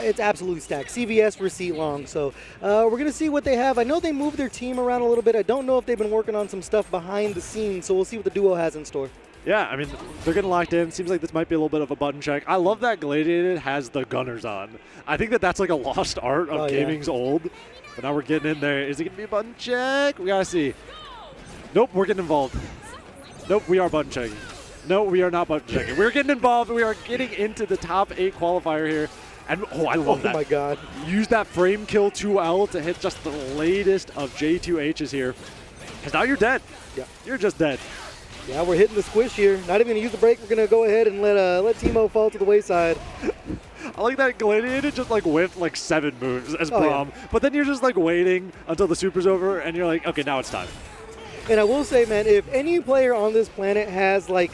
it's absolutely stacked. CVS receipt long. So we're going to see what they have. I know they moved their team around a little bit. I don't know if they've been working on some stuff behind the scenes, so we'll see what the duo has in store. Yeah, I mean, they're getting locked in. Seems like this might be a little bit of a button check. I love that Galladiated has the gunners on. I think that that's like a lost art of gaming's old. But now we're getting in there. Is it going to be a button check? We got to see. Nope, we're getting involved. Nope, we are button checking. No, we are not button checking. We're getting involved. We are getting into the top 8 qualifier here. And, I love that. Oh, my God. Use that frame kill 2L to hit just the latest of J2Hs here. Because now you're dead. Yeah. You're just dead. Yeah, we're hitting the squish here. Not even going to use the break. We're going to go ahead and let Teemo fall to the wayside. I like that Gladiated just like whiffed like 7 moves as Braum. Yeah. But then you're just like waiting until the super's over and you're like, okay, now it's time. And I will say, man, if any player on this planet has like,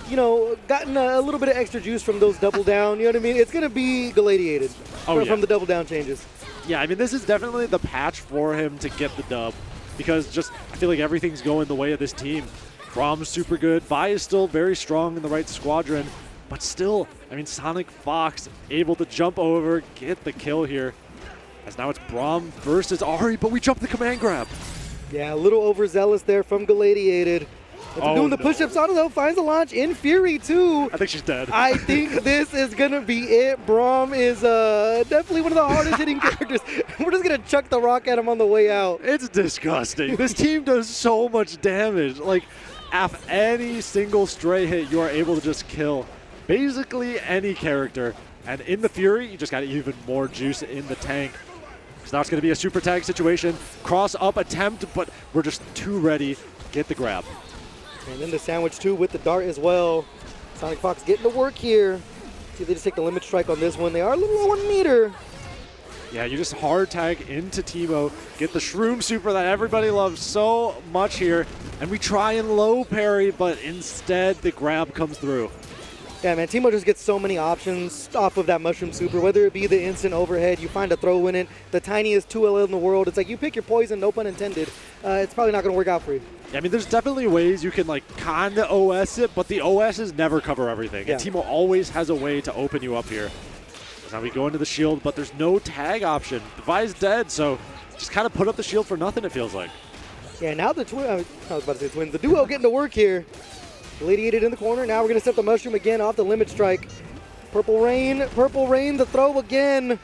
you know, gotten a little bit of extra juice from those double down, you know what I mean? It's going to be Galladiated from the double down changes. Yeah, I mean, this is definitely the patch for him to get the dub because just I feel like everything's going the way of this team. Braum's super good. Vi is still very strong in the right squadron, but still, I mean, Sonic Fox able to jump over, get the kill here. As now it's Braum versus Ari, but we jump the command grab. Yeah, a little overzealous there from Galladiated. Doing the push-ups on it, though, finds the launch in Fury, too. I think she's dead. I think this is going to be it. Braum is definitely one of the hardest-hitting characters. We're just going to chuck the rock at him on the way out. It's disgusting. This team does so much damage. Like, if any single stray hit, you are able to just kill basically any character. And in the Fury, you just got even more juice in the tank. So now it's going to be a super tag situation. Cross-up attempt, but we're just too ready. Get the grab. And then the sandwich, too, with the dart as well. Sonic Fox getting to work here. See if they just take the limit strike on this one. They are a little low on meter. Yeah, you just hard tag into Teemo. Get the Shroom Super that everybody loves so much here. And we try and low parry, but instead the grab comes through. Yeah, man, Teemo just gets so many options off of that Mushroom Super, whether it be the instant overhead, you find a throw in it, the tiniest 2L in the world. It's like you pick your poison, no pun intended. It's probably not going to work out for you. Yeah, I mean, there's definitely ways you can, like, kind of OS it, but the OSs never cover everything. Yeah. And Teemo always has a way to open you up here. So now we go into the shield, but there's no tag option. The Vi's dead, so just kind of put up the shield for nothing, it feels like. Yeah, now the I was about to say twins. The duo getting to work here. Galladiated in the corner. Now we're going to set the Mushroom again off the limit strike. Purple Rain, the throw again.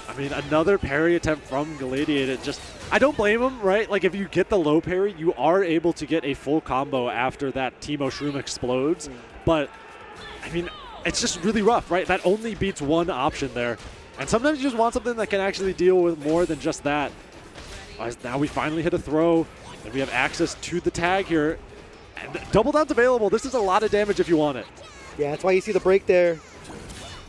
I mean, another parry attempt from Galladiated. Just, I don't blame him, right? Like, if you get the low parry, you are able to get a full combo after that Teemo Shroom explodes. But, I mean, it's just really rough, right? That only beats one option there. And sometimes you just want something that can actually deal with more than just that. As now we finally hit a throw, and we have access to the tag here. And double down's available. This is a lot of damage if you want it. Yeah, that's why you see the break there.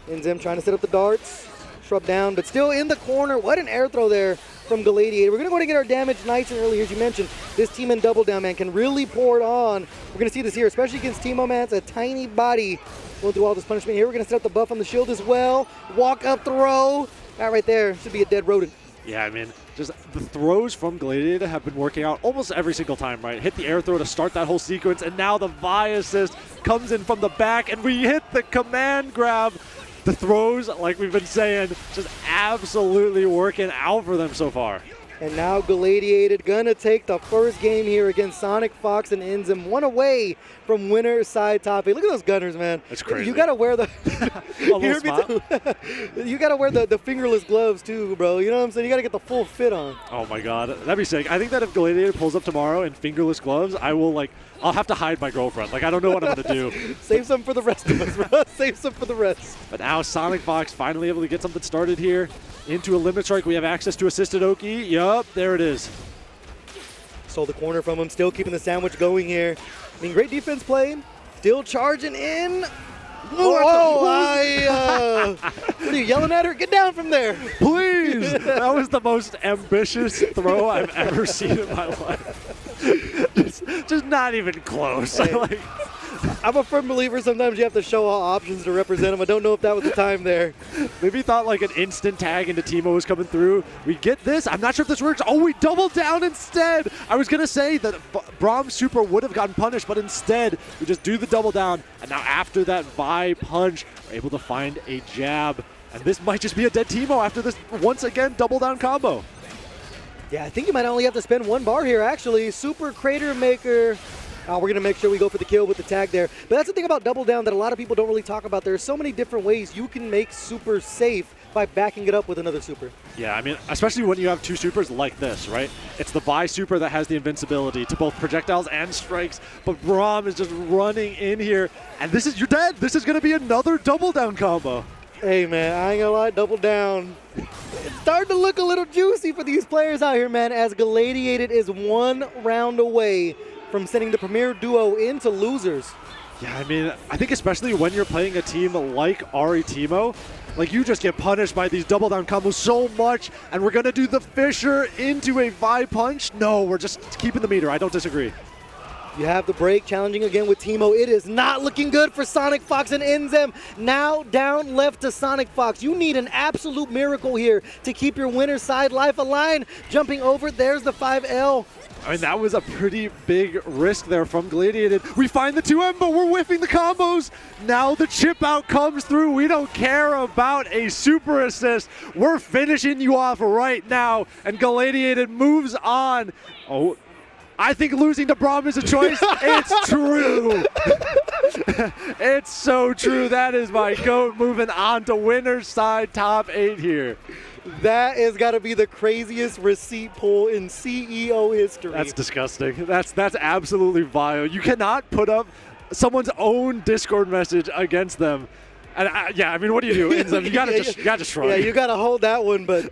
Inzem trying to set up the darts. Shrub down, but still in the corner. What an air throw there from Galladiated. We're going to go and get our damage nice and early. As you mentioned, this team in double down, man, can really pour it on. We're going to see this here, especially against Teemo, man. It's a tiny body going through all this punishment here. We're going to set up the buff on the shield as well. Walk up throw. That right there should be a dead rodent. Yeah, I mean, just the throws from Galladiated have been working out almost every single time, right? Hit the air throw to start that whole sequence, and now the Vi assist comes in from the back, and we hit the command grab. The throws, like we've been saying, just absolutely working out for them so far. And now Galladiated gonna take the first game here against Sonic Fox and Inzem, one away from winner side top 8. Look at those gunners, man. That's crazy. You gotta wear the you gotta wear the fingerless gloves too, bro. You know what I'm saying? You gotta get the full fit on. Oh my god, that'd be sick. I think that if Galladiated pulls up tomorrow in fingerless gloves, I'll have to hide my girlfriend. Like, I don't know what I'm gonna do. Save some for the rest of us, bro. Save some for the rest. But now Sonic Fox finally able to get something started here. Into a limit strike, we have access to assisted Oki. Yup, there it is. Stole the corner from him, still keeping the sandwich going here. I mean, great defense played. Still charging in. What are you yelling at her? Get down from there. Please. That was the most ambitious throw I've ever seen in my life. just not even close. Hey. I'm a firm believer sometimes you have to show all options to represent them. I don't know if that was the time there. Maybe thought like an instant tag into Teemo was coming through. We get this. I'm not sure if this works. Oh, we double down instead. I was going to say that Braum Super would have gotten punished, but instead we just do the double down. And now after that Vi punch, we're able to find a jab. And this might just be a dead Teemo after this, once again, double down combo. Yeah, I think you might only have to spend 1 bar here, actually. Super Crater Maker. We're going to make sure we go for the kill with the tag there. But that's the thing about double down that a lot of people don't really talk about. There's so many different ways you can make super safe by backing it up with another super. Yeah, I mean, especially when you have 2 supers like this, right? It's the Vi super that has the invincibility to both projectiles and strikes, but Braum is just running in here, and this is, you're dead. This is going to be another double down combo. Hey, man, I ain't gonna lie, double down. It's starting to look a little juicy for these players out here, man, as Galladiated is 1 round away from sending the Premier Duo into losers. Yeah, I mean, I think especially when you're playing a team like Ari Teemo, like you just get punished by these double down combos so much, and we're gonna do the Fisher into a Vi punch? No, we're just keeping the meter. I don't disagree. You have the break challenging again with Teemo. It is not looking good for Sonic Fox and Enzem. Now down left to Sonic Fox. You need an absolute miracle here to keep your winner's side life alive. Jumping over, there's the 5L. I mean, that was a pretty big risk there from Gladiated. We find the 2M, but we're whiffing the combos. Now the chip out comes through. We don't care about a super assist. We're finishing you off right now, and Gladiated moves on. Oh, I think losing to Braum is a choice. It's true. It's so true. That is my GOAT moving on to winner's side top 8 here. That has got to be the craziest receipt pull in CEO history. That's disgusting. That's absolutely vile. You cannot put up someone's own Discord message against them. And yeah, I mean, what do you do? You gotta just shrug. Yeah, you gotta hold that one. But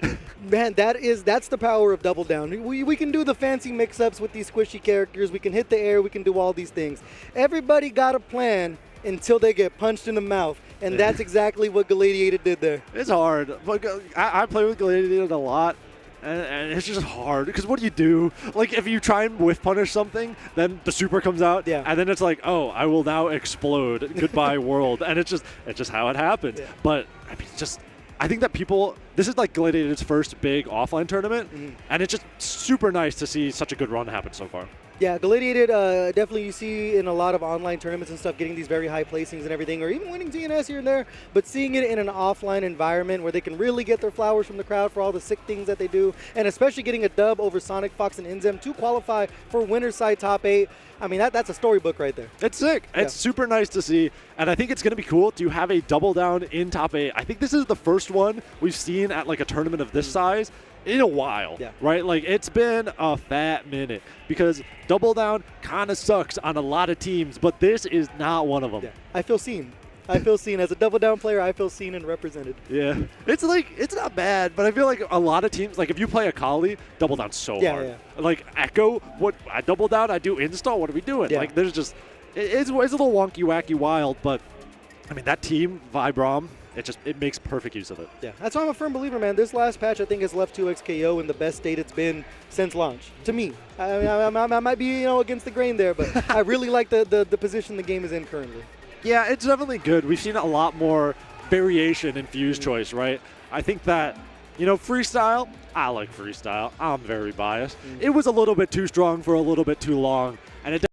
man, that's the power of double down. We can do the fancy mix-ups with these squishy characters. We can hit the air. We can do all these things. Everybody got a plan until they get punched in the mouth. And that's exactly what Galladiated did there. It's hard. But I play with Galladiated a lot, and it's just hard. Because what do? Like, if you try and whiff punish something, then the super comes out, and then it's like, oh, I will now explode. Goodbye, world. And it's just how it happens. Yeah. But I mean, I think that this is like Gladiated's first big offline tournament, and it's just super nice to see such a good run happen so far. Yeah, Galladiated, definitely you see in a lot of online tournaments and stuff, getting these very high placings and everything, or even winning TNS here and there, but seeing it in an offline environment where they can really get their flowers from the crowd for all the sick things that they do, and especially getting a dub over Sonic Fox and Enzem to qualify for winner's side top 8. I mean, that's a storybook right there. It's sick. It's super nice to see, and I think it's going to be cool to have a double down in top 8. I think this is the first one we've seen at like a tournament of this size in a while, right? Like, it's been a fat minute because double down kind of sucks on a lot of teams, but this is not one of them. Yeah. I feel seen. As a double down player, I feel seen and represented. Yeah. It's like, it's not bad, but I feel like a lot of teams, like if you play Akali, double down's so hard. Yeah. Like Echo, I double down, I do install, what are we doing? Yeah. Like, there's just, it's a little wonky, wacky, wild, but I mean, that team, Vi Braum, it makes perfect use of it. Yeah, that's why I'm a firm believer, man. This last patch, I think, has left 2xKO in the best state it's been since launch. To me, I might be against the grain there, but I really like the position the game is in currently. Yeah, it's definitely good. We've seen a lot more variation in Fuse choice, right? I think that freestyle. I like freestyle. I'm very biased. It was a little bit too strong for a little bit too long, and it.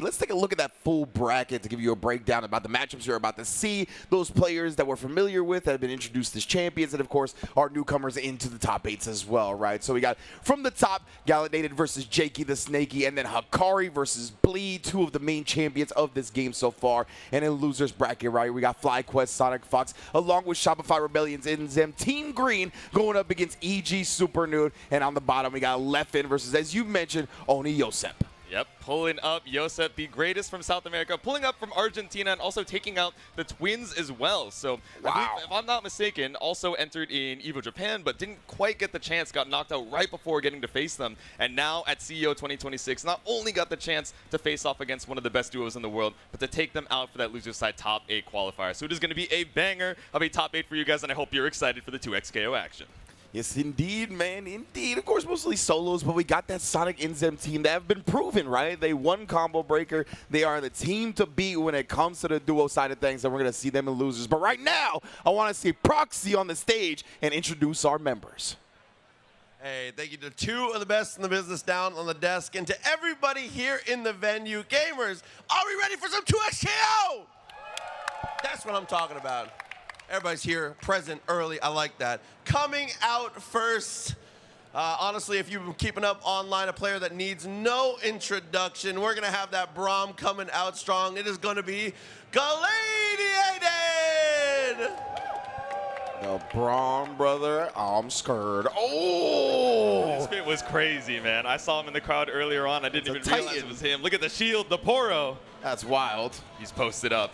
Let's take a look at that full bracket to give you a breakdown about the matchups you're about to see, those players that we're familiar with that have been introduced as champions, and of course our newcomers into the top 8s as well, right? So we got from the top, Galladiated versus Jakey the Snakey, and then Hakari versus Bleed, 2 of the main champions of this game so far. And in losers bracket, right, we got FlyQuest, Sonic Fox, along with Shopify Rebellion's Enzem, Team Green going up against EG Super Nude, and on the bottom we got Leffen versus, as you mentioned, Oni Yosep. Yep, pulling up Yosep, the greatest from South America, pulling up from Argentina, and also taking out the twins as well. So, wow. I believe, if I'm not mistaken, also entered in EVO Japan, but didn't quite get the chance, got knocked out right before getting to face them. And now at CEO 2026, not only got the chance to face off against one of the best duos in the world, but to take them out for that loser side top 8 qualifier. So it is going to be a banger of a top 8 for you guys, and I hope you're excited for the 2xKO action. Yes, indeed, man. Indeed. Of course, mostly solos, but we got that Sonic Enzem team that have been proven, right? They won Combo Breaker. They are the team to beat when it comes to the duo side of things, and we're going to see them in losers. But right now, I want to see Proxy on the stage and introduce our members. Hey, thank you to 2 of the best in the business down on the desk, and to everybody here in the venue. Gamers, are we ready for some 2xKO? That's what I'm talking about. Everybody's here, present early. I like that. Coming out first. Honestly, if you've been keeping up online, a player that needs no introduction, we're going to have that Braum coming out strong. It is going to be Galladiated! The Braum brother, I'm scared. Oh! This fit was crazy, man. I saw him in the crowd earlier on. I didn't even realize it was him. Look at the shield, the Poro. That's wild. He's posted up.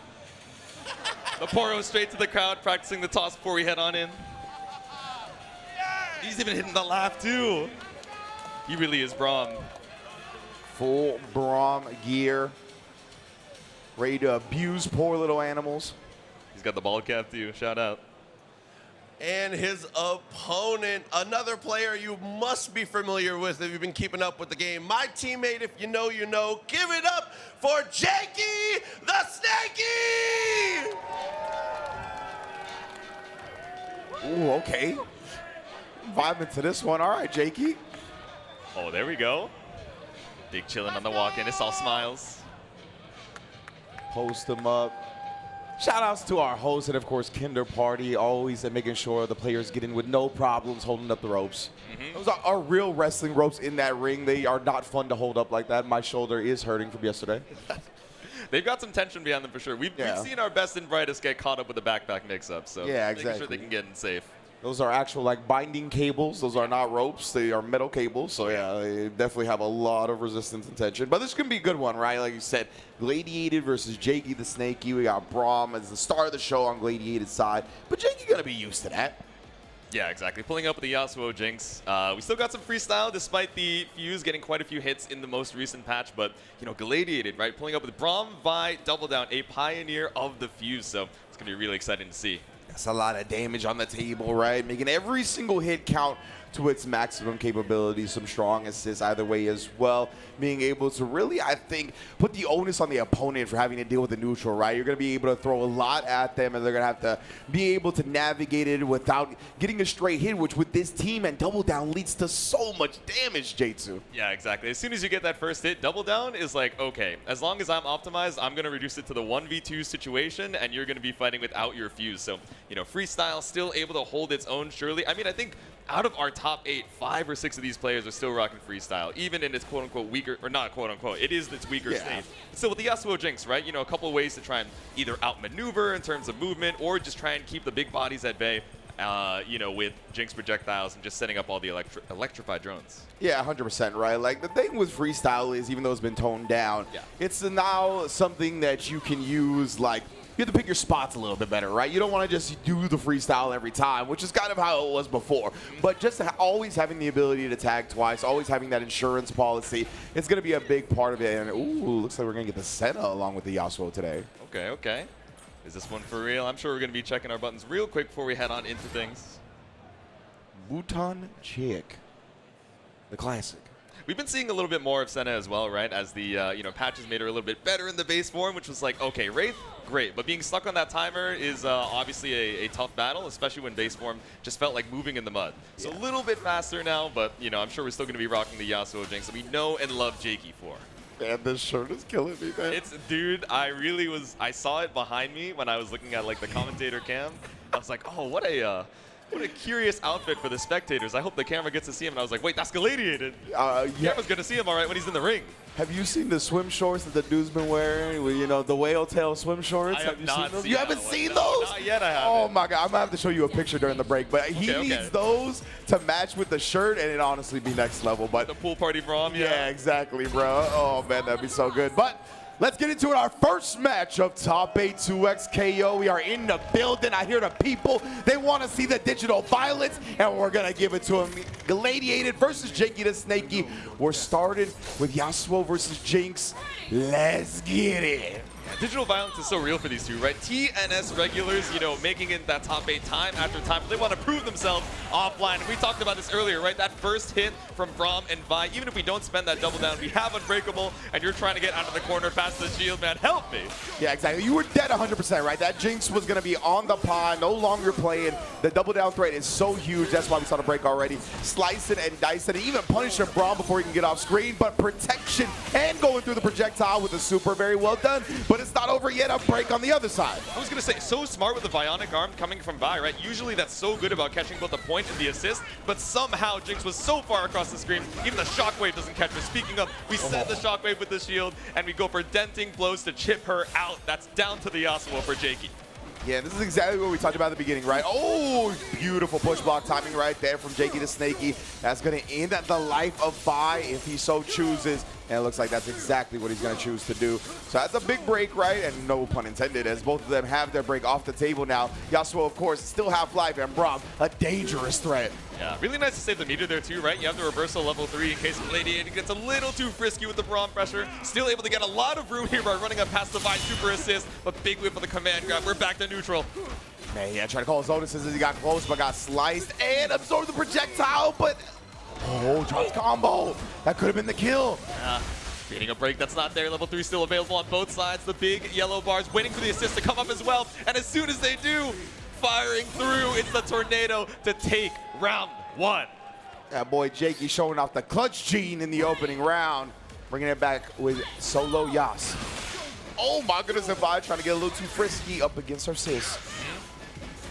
The Poro straight to the crowd, practicing the toss before we head on in. He's even hitting the laugh, too. He really is Braum. Full Braum gear. Ready to abuse poor little animals. He's got the ball cap, too. Shout out. And his opponent, another player you must be familiar with if you've been keeping up with the game. My teammate, if you know, you know. Give it up for Jakey the Snakey! Ooh, okay. Vibing to this one. All right, Jakey. Oh, there we go. Big chillin' on the walk-in. It's all smiles. Post them up. Shout outs to our host and, of course, Kinder Party, always making sure the players get in with no problems holding up the ropes. Those are real wrestling ropes in that ring. They are not fun to hold up like that. My shoulder is hurting from yesterday. They've got some tension behind them for sure. We've seen our best and brightest get caught up with the backpack mix-up, so Yeah, making sure exactly. they can get in safe. Those are actual like binding cables. Those are not ropes. They are metal cables. So yeah, they definitely have a lot of resistance and tension. But this can be a good one, right? Like you said, Gladiated versus Jakey the Snakey. We got Braum as the star of the show on Gladiated side. But Jakey gonna be used to that. Yeah, exactly. Pulling up with the Yasuo Jinx. We still got some freestyle despite the Fuse getting quite a few hits in the most recent patch. But, you know, Gladiated, right? Pulling up with Braum, Vi, Double Down, a pioneer of the Fuse. So it's going to be really exciting to see. That's a lot of damage on the table, right? Making every single hit count to its maximum capability. Some strong assists either way as well. Being able to really, I think, put the onus on the opponent for having to deal with the neutral, right? You're going to be able to throw a lot at them, and they're going to have to be able to navigate it without getting a straight hit, which with this team and Double Down leads to so much damage, J2. Yeah, exactly. As soon as you get that first hit, Double Down is like, okay, as long as I'm optimized, I'm going to reduce it to the 1v2 situation, and you're going to be fighting without your Fuse. So, you know, freestyle still able to hold its own, surely. I mean, I think out of our top 8, 5 or 6 of these players are still rocking freestyle, even in its quote-unquote weaker, or not quote-unquote, it is its weaker state. So with the Yasuo Jinx, right, you know, a couple of ways to try and either outmaneuver in terms of movement or just try and keep the big bodies at bay, you know, with Jinx projectiles and just setting up all the electrified drones. Yeah, 100%, right? Like, the thing with freestyle is, even though it's been toned down, it's now something that you can use, like, you have to pick your spots a little bit better, right? You don't want to just do the freestyle every time, which is kind of how it was before. But just always having the ability to tag twice, always having that insurance policy, it's going to be a big part of it. And, ooh, looks like we're going to get the Senna along with the Yasuo today. Okay, okay. Is this one for real? I'm sure we're going to be checking our buttons real quick before we head on into things. Mouton Chick, the classic. We've been seeing a little bit more of Senna as well, right? As the you know, patches made her a little bit better in the base form, which was like, okay, Wraith, great. But being stuck on that timer is obviously a tough battle, especially when base form just felt like moving in the mud. So a little bit faster now, but you know, I'm sure we're still going to be rocking the Yasuo Jinx that we know and love Jakey for. Man, this shirt is killing me, man. It's, dude, I saw it behind me when I was looking at like the commentator cam. I was like, oh, what a curious outfit for the spectators. I hope the camera gets to see him. And I was like, wait, that's Galladiated. Camera's going to see him all right when he's in the ring. Have you seen the swim shorts that the dude's been wearing? With, you know, the whale tail swim shorts? I have you not seen those? seen You that haven't one. seen No, those? not yet, I haven't. Oh my God, I'm gonna have to show you a picture during the break. But he needs those to match with the shirt, and it honestly be next level. But the pool party Braum, yeah, exactly, bro. Oh man, that'd be so good. But let's get into it. Our first match of Top 8 2X KO. We are in the building. I hear the people. They want to see the digital violence, and we're going to give it to them. Gladiated versus Jakey the Snakey. We're started with Yasuo versus Jinx. Let's get it. Digital violence is so real for these two, right? TNS regulars, you know, making it that top 8 time after time. They want to prove themselves offline. And we talked about this earlier, right? That first hit from Braum and Vi, even if we don't spend that double down, we have Unbreakable, and you're trying to get out of the corner past the shield, man. Help me. Yeah, exactly. You were dead 100%, right? That Jinx was going to be on the pond, no longer playing. The double down threat is so huge. That's why we saw the break already. Slicing and dicing, and even punishing Braum before he can get off screen. But protection and going through the projectile with the super, very well done. But but it's not over yet. A break on the other side. I was going to say, so smart with the Bionic Arm coming from Vi, right? Usually that's so good about catching both the point and the assist, but somehow Jinx was so far across the screen, even the Shockwave doesn't catch her. Speaking of, we set the Shockwave with the shield, and we go for denting blows to chip her out. That's down to the Yasuo for Jakey. Yeah, this is exactly what we talked about at the beginning, right? Oh, beautiful push block timing right there from Jakey to Snaky. That's going to end the life of Vi if he so chooses. And it looks like that's exactly what he's going to choose to do. So that's a big break, right? And no pun intended, as both of them have their break off the table now. Yasuo, of course, still half-life, and Braum, a dangerous threat. Yeah, really nice to save the meter there too, right? You have the reversal level 3 in case Galladiated gets a little too frisky with the Braum pressure. Still able to get a lot of room here by running up past the Vi super assist, but big whip of the command grab. We're back to neutral. Man, yeah, trying to call his own as he got close, but got sliced and absorbed the projectile, but oh, dropped combo. That could have been the kill. Yeah. Getting a break that's not there. Level 3 still available on both sides. The big yellow bars waiting for the assist to come up as well. And as soon as they do, firing through, it's the tornado to take round 1. That boy Jakey showing off the clutch gene in the opening round. Bringing it back with solo Yas. Oh my goodness, and Vi trying to get a little too frisky up against her sis.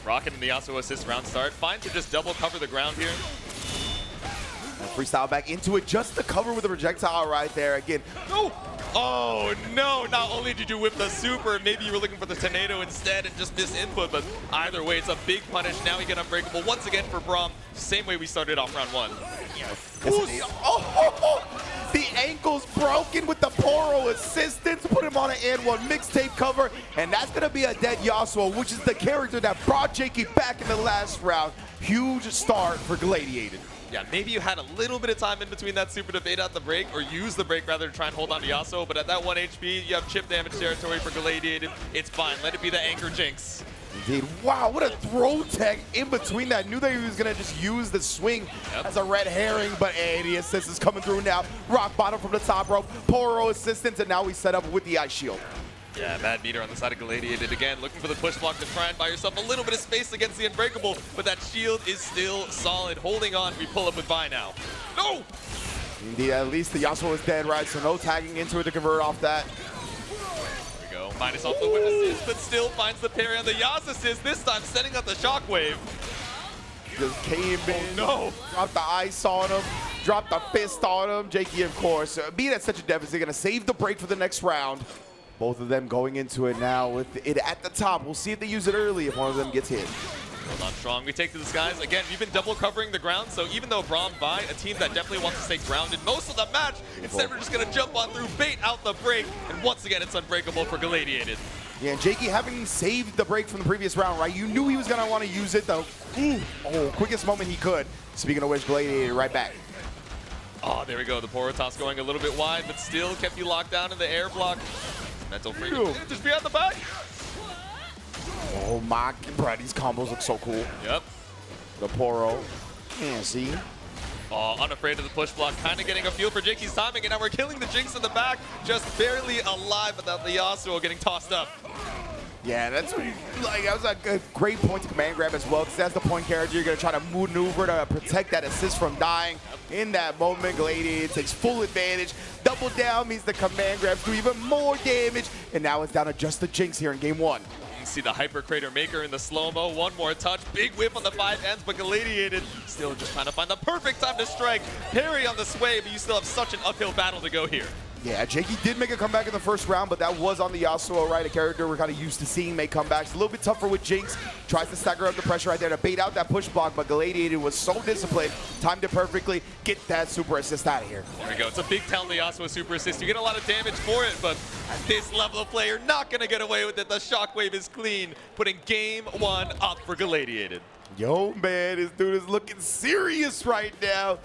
Rocket and the Yasuo assist round start. Fine to just double cover the ground here. Freestyle back into it, just the cover with the projectile right there. Again, no! Oh no, not only did you whip the super, maybe you were looking for the tornado instead and just missed input, but either way, it's a big punish. Now we get unbreakable once again for Braum, same way we started off round 1. The ankle's broken with the Poro assistance. Put him on an N1 mixtape cover, and that's going to be a dead Yasuo, which is the character that brought Jakey back in the last round. Huge start for Galladiated. Yeah, maybe you had a little bit of time in between that super to bait out the break, or use the break rather to try and hold on to Yasuo, but at that 1 HP, you have chip damage territory for Galladiated. It's fine. Let it be the anchor Jinx. Indeed. Wow, what a throw tech in between that. Knew that he was going to just use the swing as a red herring, but hey, the assist is coming through now. Rock bottom from the top rope. Poro assistance, and now we set up with the ice shield. Yeah, bad meter on the side of Galladiated again, looking for the push block to try and buy yourself a little bit of space against the Unbreakable, but that shield is still solid. Holding on, we pull up with Vi now. No! Indeed, at least the Yasuo is dead, right? So no tagging into it to convert off that. There we go. Minus off the whip assist, but still finds the parry on the Yas assist, this time setting up the shockwave. Just came in, no! Dropped the ice on him, dropped the fist on him. Jakey, of course, being at such a deficit, going to save the break for the next round. Both of them going into it now with it at the top. We'll see if they use it early if one of them gets hit. Hold on strong. We take to the skies. Again, we've been double covering the ground, so even though Braum Vi, a team that definitely wants to stay grounded most of the match, instead we're just going to jump on through, bait out the break, and once again it's unbreakable for Galladiated. Yeah, and Jakey having saved the break from the previous round, right? You knew he was going to want to use it, though. Quickest moment he could. Speaking of which, Galladiated right back. Oh, there we go. The Poro toss going a little bit wide, but still kept you locked down in the air block. Mental freedom. Just be out the back. Oh my, bro, these combos look so cool. Yep. The Poro. Can't see. Oh, unafraid of the push block, kind of getting a feel for Jakey's timing, and now we're killing the Jinx in the back, just barely alive without the Yasuo getting tossed up. Yeah, that's what that was a great point to command grab as well, because that's the point character. You're going to try to maneuver to protect that assist from dying. In that moment, Galladiated takes full advantage. Double down means the command grabs do even more damage, and now it's down to just the Jinx here in game 1. You see the Hyper Crater Maker in the slow-mo. One more touch. Big whip on the 5 ends, but Galladiated still just trying to find the perfect time to strike. Parry on the sway, but you still have such an uphill battle to go here. Yeah, Jakey did make a comeback in the first round, but that was on the Yasuo, right? A character we're kind of used to seeing make comebacks. A little bit tougher with Jinx. Tries to stagger up the pressure right there to bait out that push block, but Galladiated was so disciplined, timed it perfectly. Get that super assist out of here. There we go. It's a big talent, the Yasuo super assist. You get a lot of damage for it, but at this level of player, not going to get away with it. The shockwave is clean, putting game 1 up for Galladiated. Yo, man, this dude is looking serious right now.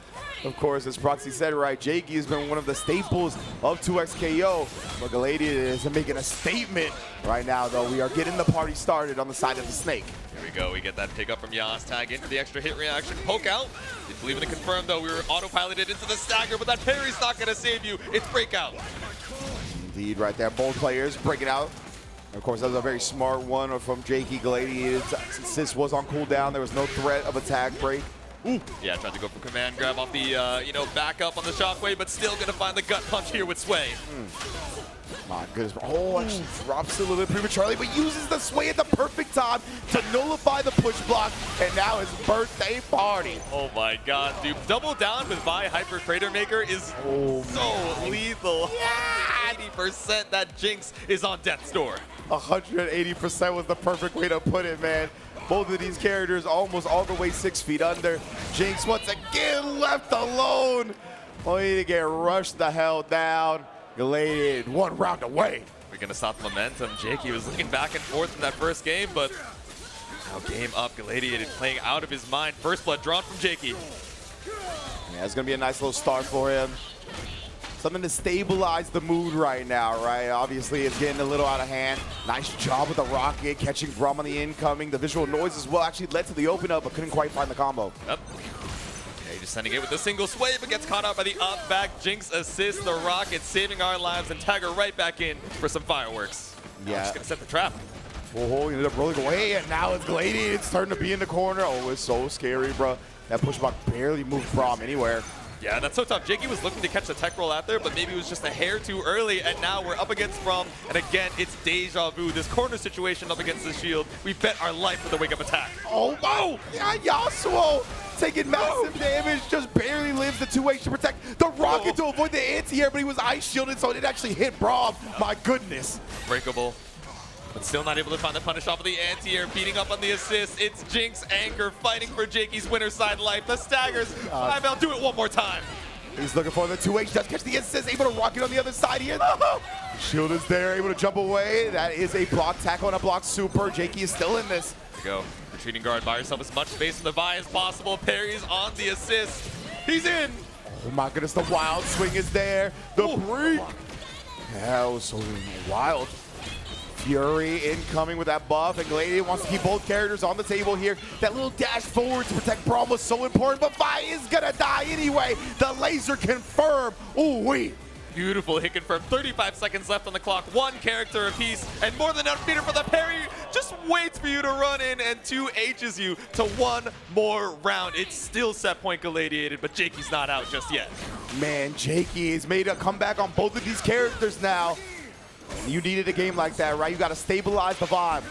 Of course, as Proxy said, right, Jakey has been one of the staples of 2XKO, but Galladiated is making a statement right now, though. We are getting the party started on the side of the snake. Here we go. We get that pick up from Yas. Tag into the extra hit reaction. Poke out. Didn't believe in it confirmed, though. We were autopiloted into the stagger, but that parry's not going to save you. It's breakout. Indeed, right there. Both players breaking out. Of course, that was a very smart one from Jakey. Galladiated's assist was on cooldown. There was no threat of a tag break. Yeah, tried to go for command grab off the, back up on the shockwave, but still going to find the gut punch here with Sway. My goodness. Oh, actually drops it a little bit prematurely, but uses the Sway at the perfect time to nullify the push block, and now his birthday party. Oh my god, dude. Double down with Vi Hyper Crater Maker is so lethal. Yeah! 80% that Jinx is on death's door. 180% was the perfect way to put it, man. Both of these characters almost all the way 6 feet under. Jinx once again left alone, only to get rushed the hell down. Galladiated 1 round away. We're going to stop the momentum. Jakey was looking back and forth in that first game, but now game up. Galladiated playing out of his mind. First blood drawn from Jakey. Yeah, it's going to be a nice little start for him. Something to stabilize the mood right now, right? Obviously, it's getting a little out of hand. Nice job with the rocket, catching Braum on the incoming. The visual noise as well actually led to the open up, but couldn't quite find the combo. Yep. Okay, just sending it with a single sway, but gets caught out by the up back. Jinx assists the rocket, saving our lives, and tag her right back in for some fireworks. Yeah. Just gonna set the trap. Oh, he ended up rolling away, and now it's Galladiated. It's starting to be in the corner. Oh, it's so scary, bro. That push block barely moved Braum anywhere. Yeah, that's so tough. Jakey was looking to catch the tech roll out there, but maybe it was just a hair too early, and now we're up against Braum, and again, it's deja vu. This corner situation up against the shield. We bet our life with the wake-up attack. Oh, yeah, Yasuo taking massive damage, just barely lives the 2H to protect the rocket to avoid the anti-air, but he was ice shielded, so it didn't actually hit Braum. My goodness. Breakable. But still not able to find the punish off of the anti-air, beating up on the assist. It's Jinx, Anchor, fighting for Jakey's winner side life. The staggers. 5L, do it one more time. He's looking for the 2H, does catch the assist, able to rocket on the other side here. Shield is there, able to jump away. That is a block tackle and a block super. Jakey is still in this. There you go. Retreating guard, buy yourself as much space from the Vi as possible. Parries on the assist. He's in. Oh my goodness, the wild swing is there. The break. That was so wild. Fury incoming with that buff, and Galladiated wants to keep both characters on the table here. That little dash forward to protect Braum was so important, but Vi is gonna die anyway. The laser confirm. Ooh-wee. Beautiful hit confirmed. 35 seconds left on the clock. 1 character apiece, and more than enough meter for the parry. Just waits for you to run in and 2Hs you to 1 more round. It's still set point Galladiated, but Jakey's not out just yet. Man, Jakey has made a comeback on both of these characters now. You needed a game like that, right? You got to stabilize the vibe.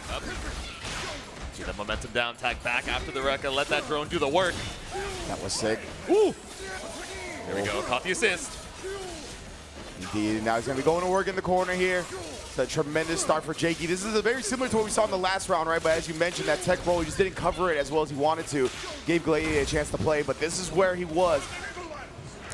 See the momentum down, tag back after the Rekka. Let that drone do the work. That was sick. Ooh. There we go, caught the assist. Indeed, now he's going to be going to work in the corner here. It's a tremendous start for Jakey. This is very similar to what we saw in the last round, right? But as you mentioned, that tech roll, he just didn't cover it as well as he wanted to. Gave Galladiated a chance to play, but this is where he was.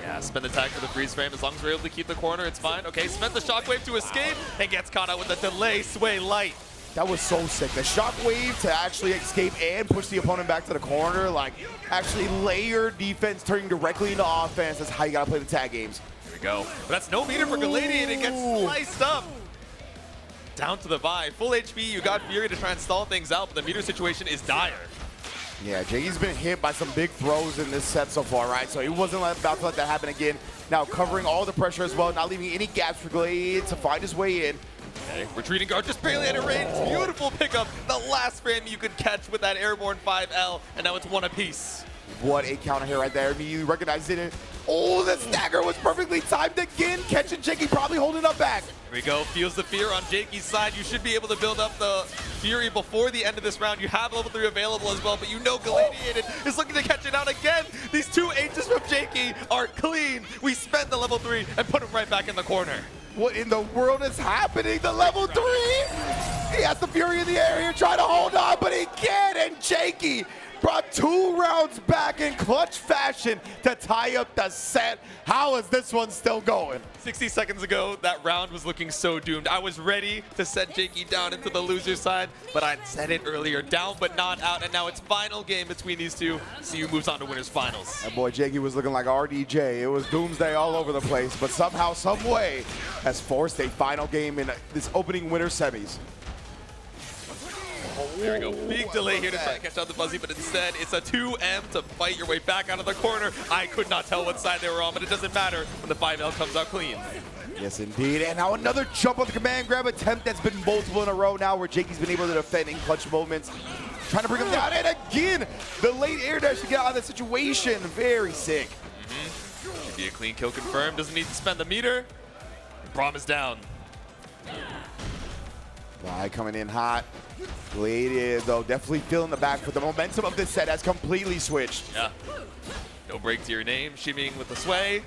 Yeah, spend the tag for the freeze frame. As long as we're able to keep the corner, it's fine. Okay, spent the shockwave to escape and gets caught out with the delay sway light. That was so sick. The shockwave to actually escape and push the opponent back to the corner, like actually layer defense turning directly into offense. That's how you got to play the tag games. Here we go. But that's no meter for Galladiated. It gets sliced up. Down to the Vi. Full HP, you got Fury to try and stall things out, but the meter situation is dire. Yeah, Jakey's been hit by some big throws in this set so far, right? So he wasn't about to let that happen again. Now covering all the pressure as well, not leaving any gaps for Galladiated to find his way in. Okay, retreating guard just barely out of range. Beautiful pickup. The last frame you could catch with that airborne 5L, and now it's 1 apiece. What a counter hit right there. You recognized it. Oh, the stagger was perfectly timed again. Catching Jakey, probably holding up back. Here we go. Feels the fear on Jakey's side. You should be able to build up the Fury before the end of this round. You have level 3 available as well, but you know Galladiated is looking to catch it out again. These 2 H's from Jakey are clean. We spent the level 3 and put him right back in the corner. What in the world is happening? The level 3? He has the Fury in the air here trying to hold on, but he can't. And Jakey brought 2 rounds back in clutch fashion to tie up the set. How is this one still going? 60 seconds ago, that round was looking so doomed. I was ready to set Jakey down into the loser side, but I said it earlier, down but not out, and now it's final game between these two. CU moves on to winners finals. That boy Jakey was looking like RDJ. It was doomsday all over the place, but somehow, some way, has forced a final game in this opening winner semis. There we go. Big delay here to try to catch out the Fuzzy, but instead it's a 2M to fight your way back out of the corner. I could not tell what side they were on, but it doesn't matter when the 5L comes out clean. Yes, indeed. And now another jump on the command grab attempt that's been multiple in a row now where Jakey's been able to defend in clutch moments. trying to bring him down, and again, the late air dash to get out of that situation. Very sick. Should be a clean kill confirmed. Doesn't need to spend the meter. Braum is down. Vi coming in hot. Galladiated, though, definitely feeling the back, but the momentum of this set has completely switched. Yeah. No break to your name. Shimmying with the sway.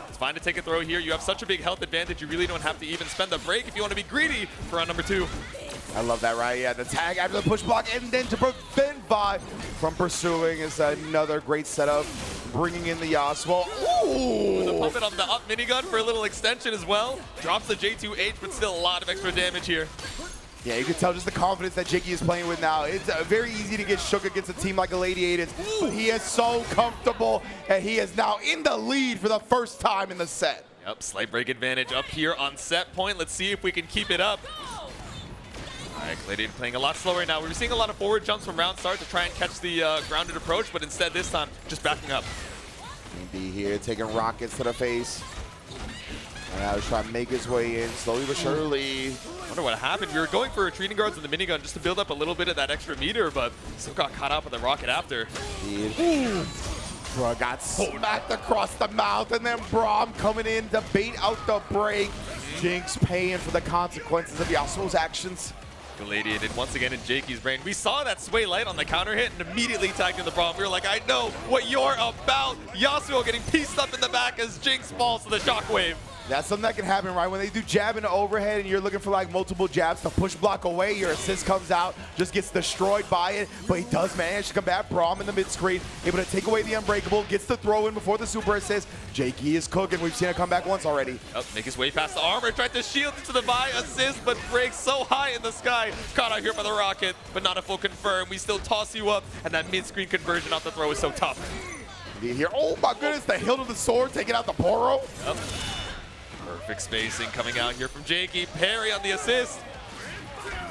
It's fine to take a throw here. You have such a big health advantage, you really don't have to even spend the break if you want to be greedy for round number 2. I love that, right? Yeah, the tag after the push block, and then to prevent Vi from pursuing is another great setup. Bringing in the Yasuo. Ooh! The pump it on the up minigun for a little extension as well. Drops the J2H, but still a lot of extra damage here. Yeah, you can tell just the confidence that Jakey is playing with now. It's very easy to get shook against a team like Galladiated, but he is so comfortable, and he is now in the lead for the first time in the set. Yep, slight break advantage up here on set point. Let's see if we can keep it up. All right, Galladiated playing a lot slower now. We're seeing a lot of forward jumps from round start to try and catch the grounded approach, but instead this time, just backing up. B here taking rockets to the face. And now he's trying to make his way in slowly but surely. Wonder what happened. We were going for retreating guards in the minigun just to build up a little bit of that extra meter, but still got caught up with the rocket after. Bro got smacked across the mouth, and then Braum coming in to bait out the break. Jinx paying for the consequences of Yasuo's actions. Galladiated once again in Jakey's brain. We saw that sway light on the counter hit and immediately tagged in the Braum. We were like, I know what you're about. Yasuo getting pieced up in the back as Jinx falls to the shockwave. That's something that can happen, right? When they do jab into overhead and you're looking for like multiple jabs to push block away, your assist comes out, just gets destroyed by it, but he does manage to combat Braum in the mid-screen, able to take away the unbreakable, gets the throw in before the super assist. Jakey is cooking. We've seen it come back once already. Oh, make his way past the armor, tried to shield into the Vi assist, but breaks so high in the sky. Caught out here by the rocket, but not a full confirm. We still toss you up, and that mid-screen conversion off the throw is so tough. Here, oh my goodness, the hilt of the sword taking out the Poro. Yep. Perfect spacing coming out here from Jakey. Parry on the assist.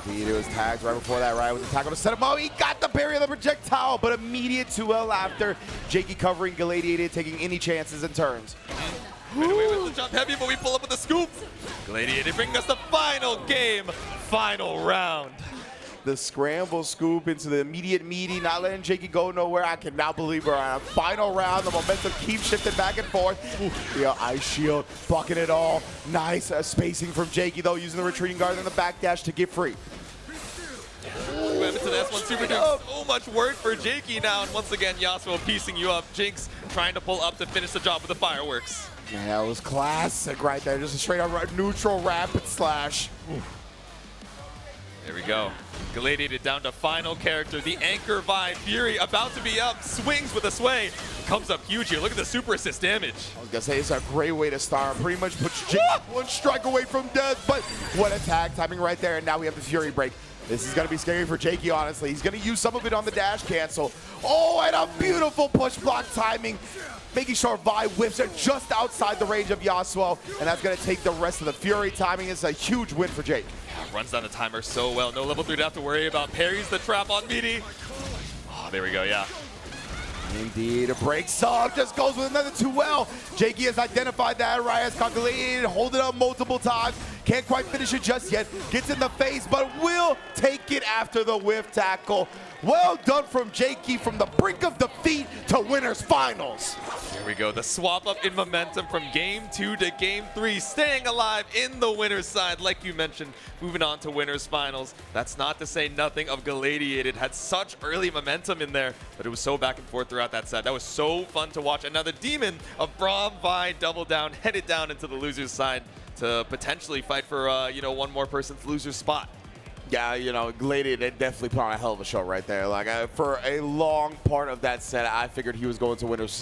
He was tagged right before that, right? With the tackle to set him up. He got the parry of the projectile, but immediate 2L after. Jakey covering Galladiated, taking any chances and turns. Right away with the jump heavy, but we pull up with the scoop. Galladiated bringing us the final game, final round. The scramble scoop into the immediate meaty, not letting Jakey go nowhere. I cannot believe we're on a final round. The momentum keeps shifting back and forth. Yeah, ice shield, bucking it all. Nice spacing from Jakey, though, using the retreating guard and the backdash to get free. Went into the S1 super doing so much work for Jakey now, and once again, Yasuo piecing you up. Jinx trying to pull up to finish the job with the fireworks. Yeah, it was classic right there. Just a straight up neutral rapid slash. There we go. Galladiated down to final character. The anchor Vi Fury about to be up. Swings with a sway. Comes up huge here. Look at the super assist damage. I was going to say, it's a great way to start. Pretty much puts Jakey one strike away from death. But what a tag timing right there. And now we have the Fury break. This is going to be scary for Jakey, honestly. He's going to use some of it on the dash cancel. Oh, and a beautiful push block timing. Making sure Vi whips it just outside the range of Yasuo. And that's going to take the rest of the Fury timing. It's a huge win for Jake. Runs down the timer so well. No level 3 to have to worry about. Parries the trap on Meaty. Oh, there we go, yeah. Indeed, a break sub just goes with another 2L. Jakey has identified that, right? Has calculated, hold it up multiple times. Can't quite finish it just yet. Gets in the face, but will take it after the whiff tackle. Well done from Jakey, from the brink of defeat to winners finals. Here we go, the swap up in momentum from game 2 to game 3, staying alive in the winner's side, like you mentioned, moving on to winners finals. That's not to say nothing of Galladiated. Had such early momentum in there, but it was so back and forth throughout that set. That was so fun to watch. And now the demon of Braum, Vi, double down, headed down into the loser's side to potentially fight for, you know, one more person's loser's spot. Yeah, you know, Galladiated definitely put on a hell of a show right there. Like, for a long part of that set, I figured he was going to winners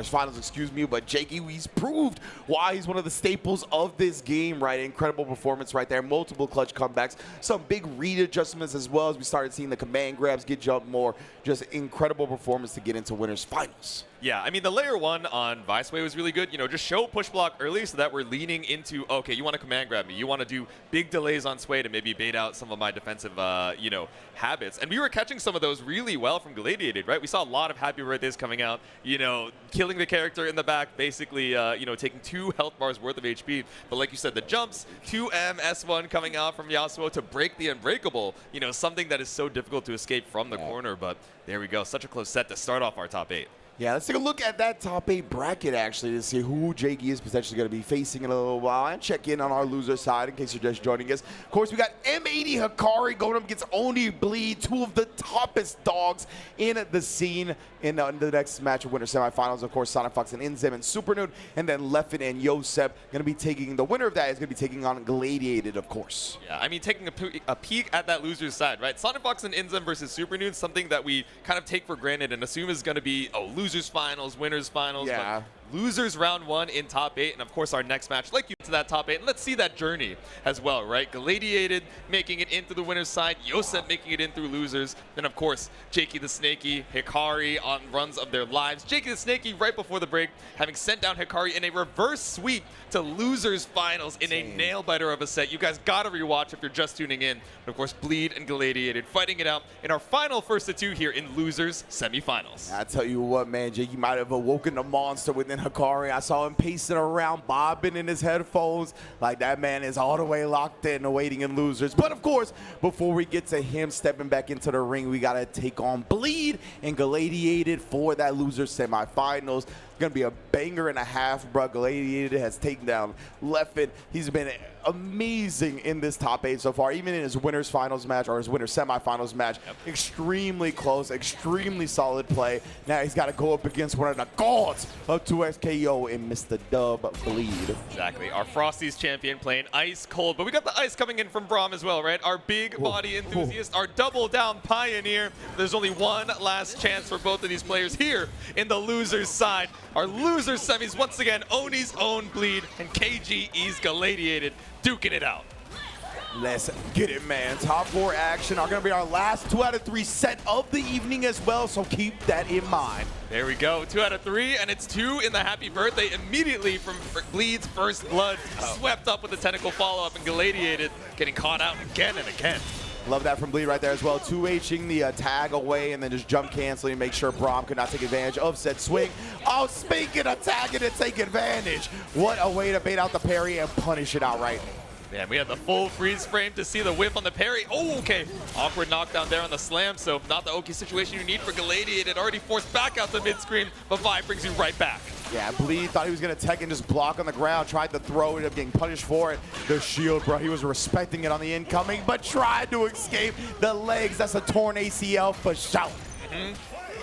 finals, excuse me. But Jakey, he's proved why he's one of the staples of this game, right? Incredible performance right there. Multiple clutch comebacks. Some big read adjustments as well as we started seeing the command grabs get jumped more. Just incredible performance to get into winners finals. Yeah, I mean, the layer 1 on Viceway was really good. You know, just show push block early so that we're leaning into, okay, you want to command grab me. You want to do big delays on Sway to maybe bait out some of my defensive, you know, habits. And we were catching some of those really well from Galladiated, right? We saw a lot of happy birthdays coming out, you know, killing the character in the back, basically, you know, taking 2 health bars worth of HP. But like you said, the jumps, 2M, S1 coming out from Yasuo to break the unbreakable, you know, something that is so difficult to escape from the corner. But there we go. Such a close set to start off our top 8. Yeah, let's take a look at that top 8 bracket, actually, to see who Jakey is potentially going to be facing in a little while, and check in on our loser side in case you're just joining us. Of course, we got M80 Hikari going up against Oni Bleed, 2 of the toppest dogs in the scene in the next match of winter semifinals. Of course, Sonic Fox and Inzem and Supernoon, and then Leffen and Yosep going to be taking, the winner of that is going to be taking on Galladiated, of course. Yeah, I mean, taking a peek at that loser's side, right? Sonic Fox and Inzem versus Supernoon, something that we kind of take for granted and assume is going to be, oh, losers finals, winners finals. Yeah. But losers round 1 in top 8, and of course our next match, like you to that top 8, and let's see that journey as well, right? Galladiated making it in through the winners side, Yosep making it in through losers, then of course Jakey the Snaky, Hikari on runs of their lives. Jakey the Snaky right before the break, having sent down Hikari in a reverse sweep to losers finals in a nail-biter of a set. You guys gotta rewatch if you're just tuning in. And of course Bleed and Galladiated fighting it out in our final first of 2 here in losers semifinals. I tell you what, man, Jakey might have awoken the monster within Hikari. I saw him pacing around, bobbing in his headphones. Like, that man is all the way locked in, awaiting in losers. But of course, before we get to him stepping back into the ring, we got to take on Bleed and Galladiated for that loser semifinals. Going to be a banger and a half, bro. Galladiated has taken down Leffen. He's been amazing in this top 8 so far, even in his winners finals match or his winners semifinals match. Extremely close, extremely solid play. Now he's got to go up against one of the gods of 2XKO in Mr. Dub Bleed. Exactly. Our Frosty's champion playing ice cold, but we got the ice coming in from Braum as well, right? Our big body enthusiast, our double down pioneer. There's only one last chance for both of these players here in the losers side. Our losers semis, once again, Oni's own Bleed and KGE's Galladiated duking it out. Let's get it, man. Top 4 action are going to be our last 2 out of 3 set of the evening as well, so keep that in mind. There we go. 2 out of 3, and it's 2 in the happy birthday immediately from Bleed's first blood. Swept up with the tentacle follow-up and Galladiated getting caught out again and again. Love that from Bleed right there as well. 2Hing the tag away and then just jump canceling, make sure Braum could not take advantage of said swing. Oh, speaking of tagging to take advantage, what a way to bait out the parry and punish it outright. Man, we had the full freeze frame to see the whip on the parry. Oh, okay. Awkward knockdown there on the slam, so not the okay situation you need for Galladiated. Already forced back out the mid-screen, but Vi brings you right back. Yeah, Bleed thought he was going to tech and just block on the ground, tried to throw, ended up getting punished for it. The shield, bro, he was respecting it on the incoming, but tried to escape the legs. That's a torn ACL for sure.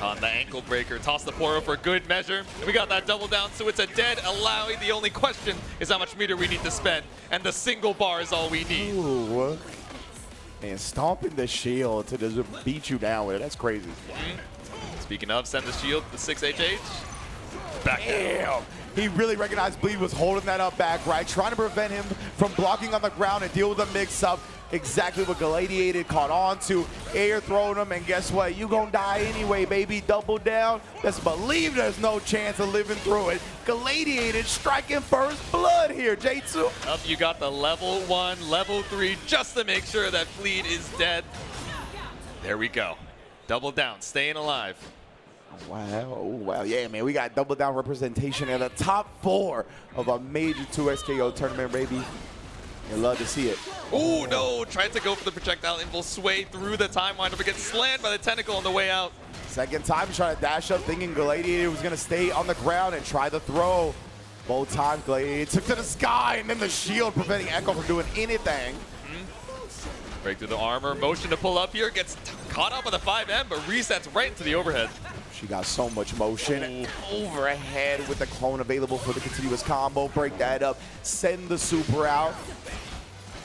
On the ankle breaker, toss the Poro for good measure. And we got that double down, so it's a dead allowing. The only question is how much meter we need to spend, and the single bar is all we need. Ooh. And stomping the shield to just beat you down with it. That's crazy. Speaking of, send the shield, the 6HH. Back Damn. He really recognized Bleed was holding that up back right, trying to prevent him from blocking on the ground and deal with a mix-up. Exactly what Galladiated caught on to. Air throwing him, and guess what? You gonna die anyway, baby. Double down. Let's believe there's no chance of living through it. Galladiated striking first blood here, J2. Up, you got the level 1, level 3, just to make sure that Bleed is dead. There we go. Double down, staying alive. Wow, wow, yeah, man, we got double down representation in the top 4 of a major 2XKO tournament, baby. You love to see it. Oh, no, tried to go for the projectile impulse, sway through the time winder, but gets slammed by the tentacle on the way out. Second time, trying to dash up, thinking Galladiated was going to stay on the ground and try the throw. Both times, Galladiated took to the sky, and then the shield preventing Echo from doing anything. Break through the armor, motion to pull up here, gets caught up with a 5M, but resets right into the overhead. She got so much motion. Overhead with the clone available for the continuous combo. Break that up, send the super out.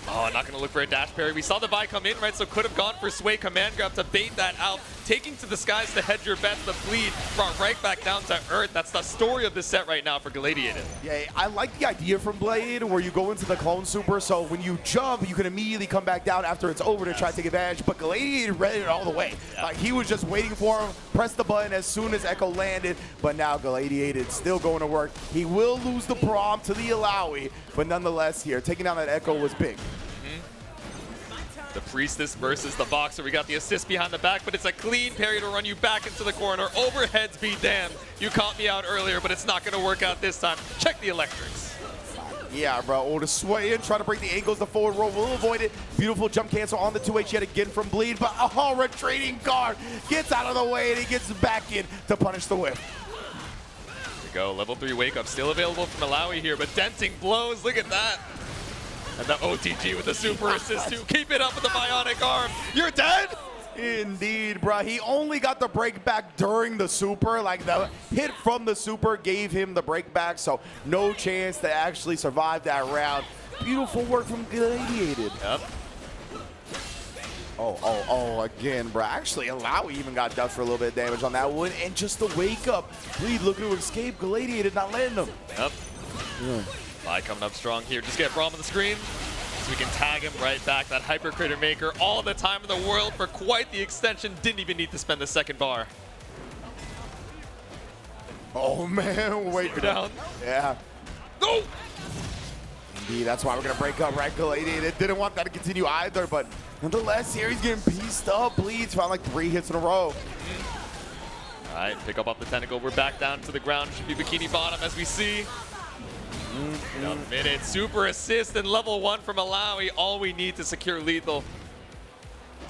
Oh, not going to look for a dash parry. We saw the buy come in, right? So could have gone for sway command grab to bait that out. taking to the skies to hedge your bets. The bleed brought right back down to earth. That's the story of this set right now for Galladiated. Yeah, I like the idea from Blade where you go into the clone super, so when you jump, you can immediately come back down after it's over to try to take advantage. But Galladiated read it all the way. Yeah. Like, he was just waiting for him, press the button as soon as Echo landed. But now Galladiated still going to work. He will lose the prom to the Alawi, but nonetheless here, taking down that Echo was big. The Priestess versus the Boxer. We got the assist behind the back, but it's a clean parry to run you back into the corner. Overheads be damned. You caught me out earlier, but it's not going to work out this time. Check the electrics. Yeah, bro. Oh, to sway in, try to break the ankles. The forward roll will avoid it. Beautiful jump cancel on the 2H yet again from Bleed, but retreating guard gets out of the way and he gets back in to punish the whip. Here we go. Level 3 wake up still available from Malawi here, but denting blows. Look at that. And the OTG with the super assist too. Keep it up with the bionic arm. You're dead? Indeed, bro. He only got the break back during the super. Like, the hit from the super gave him the break back, so no chance to actually survive that round. Beautiful work from Galladiated. Yep. Oh, again, bro. Actually, Alawi even got dealt for a little bit of damage on that one. And just the wake up. Bleed looking to escape. Galladiated not letting him. Yep. Lai coming up strong here. Just get Braum on the screen so we can tag him right back. That Hyper Crater Maker, all the time in the world for quite the extension. Didn't even need to spend the second bar. Oh, man. Wait. You're down. Yeah. No! Indeed, that's why we're going to break up, right? Galladiated didn't want that to continue either, but nonetheless, here he's getting pieced up. Bleeds found like 3 hits in a row. All right, pick up off the tentacle. We're back down to the ground. Should be bikini bottom as we see. A minute. Super assist and level 1 from Malawi. All we need to secure lethal.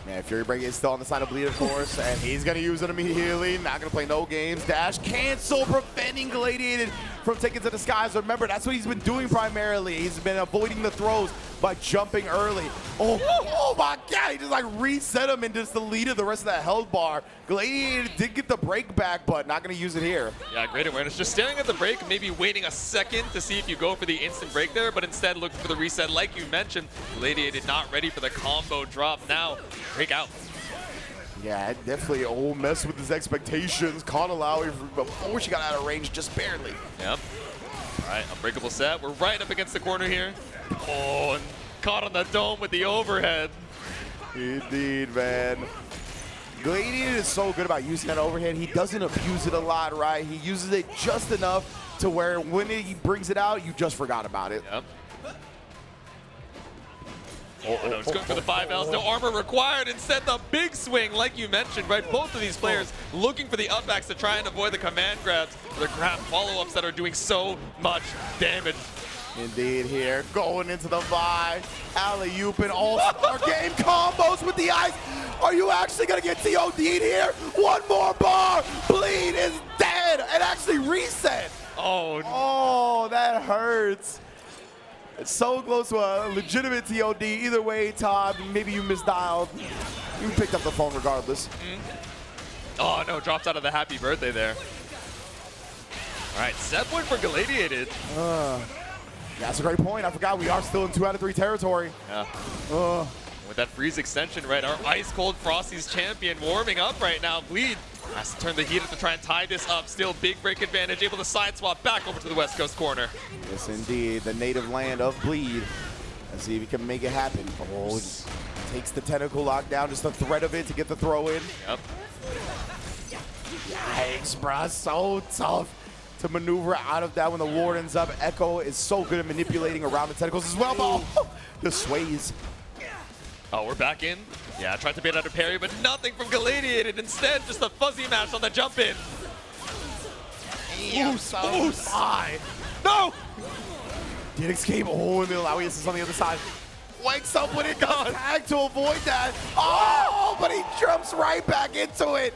Man, Fury Break is still on the side of Bleed, of course, and he's going to use it immediately. Not going to play no games. Dash cancel, preventing Galladiated from taking to the skies. Remember, that's what he's been doing primarily. He's been avoiding the throws by jumping early. Oh my God, he just like reset him and just deleted the rest of that health bar. Galladiated did get the break back, but not going to use it here. Yeah, great awareness. Just staring at the break and maybe waiting a second to see if you go for the instant break there, but instead looking for the reset. Like you mentioned, Galladiated not ready for the combo drop. Now, break out. Yeah, definitely mess with his expectations. Caught Alawi before she got out of range, just barely. Yep. All right, unbreakable set. We're right up against the corner here. Oh, and caught on the dome with the overhead. Indeed, man. Galladiated is so good about using that overhead. He doesn't abuse it a lot, right? He uses it just enough to where when he brings it out, you just forgot about it. Yep. Oh, no, it's going for the 5Ls. No armor required. Instead, the big swing, like you mentioned, right? Both of these players looking for the upbacks to try and avoid the command grabs, the grab follow-ups that are doing so much damage. Indeed, here, going into the Vi, alley-oop and all-star game combos with the ice. Are you actually going to get TOD'd here? One more bar. Bleed is dead and actually reset. Oh, that hurts. It's so close to a legitimate TOD. Either way, Todd, maybe you misdialed. You picked up the phone regardless. Oh, no, drops out of the happy birthday there. All right, set point for Galladiated. That's a great point. I forgot we are still in 2 out of 3 territory. Yeah. With that freeze extension, right, our ice-cold Frosty's champion warming up right now. Bleed has to turn the heat up to try and tie this up. Still big break advantage, able to side swap back over to the West Coast corner. Yes, indeed. The native land of Bleed. Let's see if he can make it happen. Oh, he takes the tentacle lockdown, just the threat of it to get the throw in. Yep. Yikes, bruh. So tough to maneuver out of that when the warden's up. Echo is so good at manipulating around the tentacles as well. Oh, the sways. Oh, we're back in. Yeah, tried to bait out a parry, but nothing from Galladiated. Instead, just a fuzzy mash on the jump in. High. No! Did escape. Oh, and the Alawi is on the other side. Wakes up when it got tagged to avoid that. Oh, but he jumps right back into it.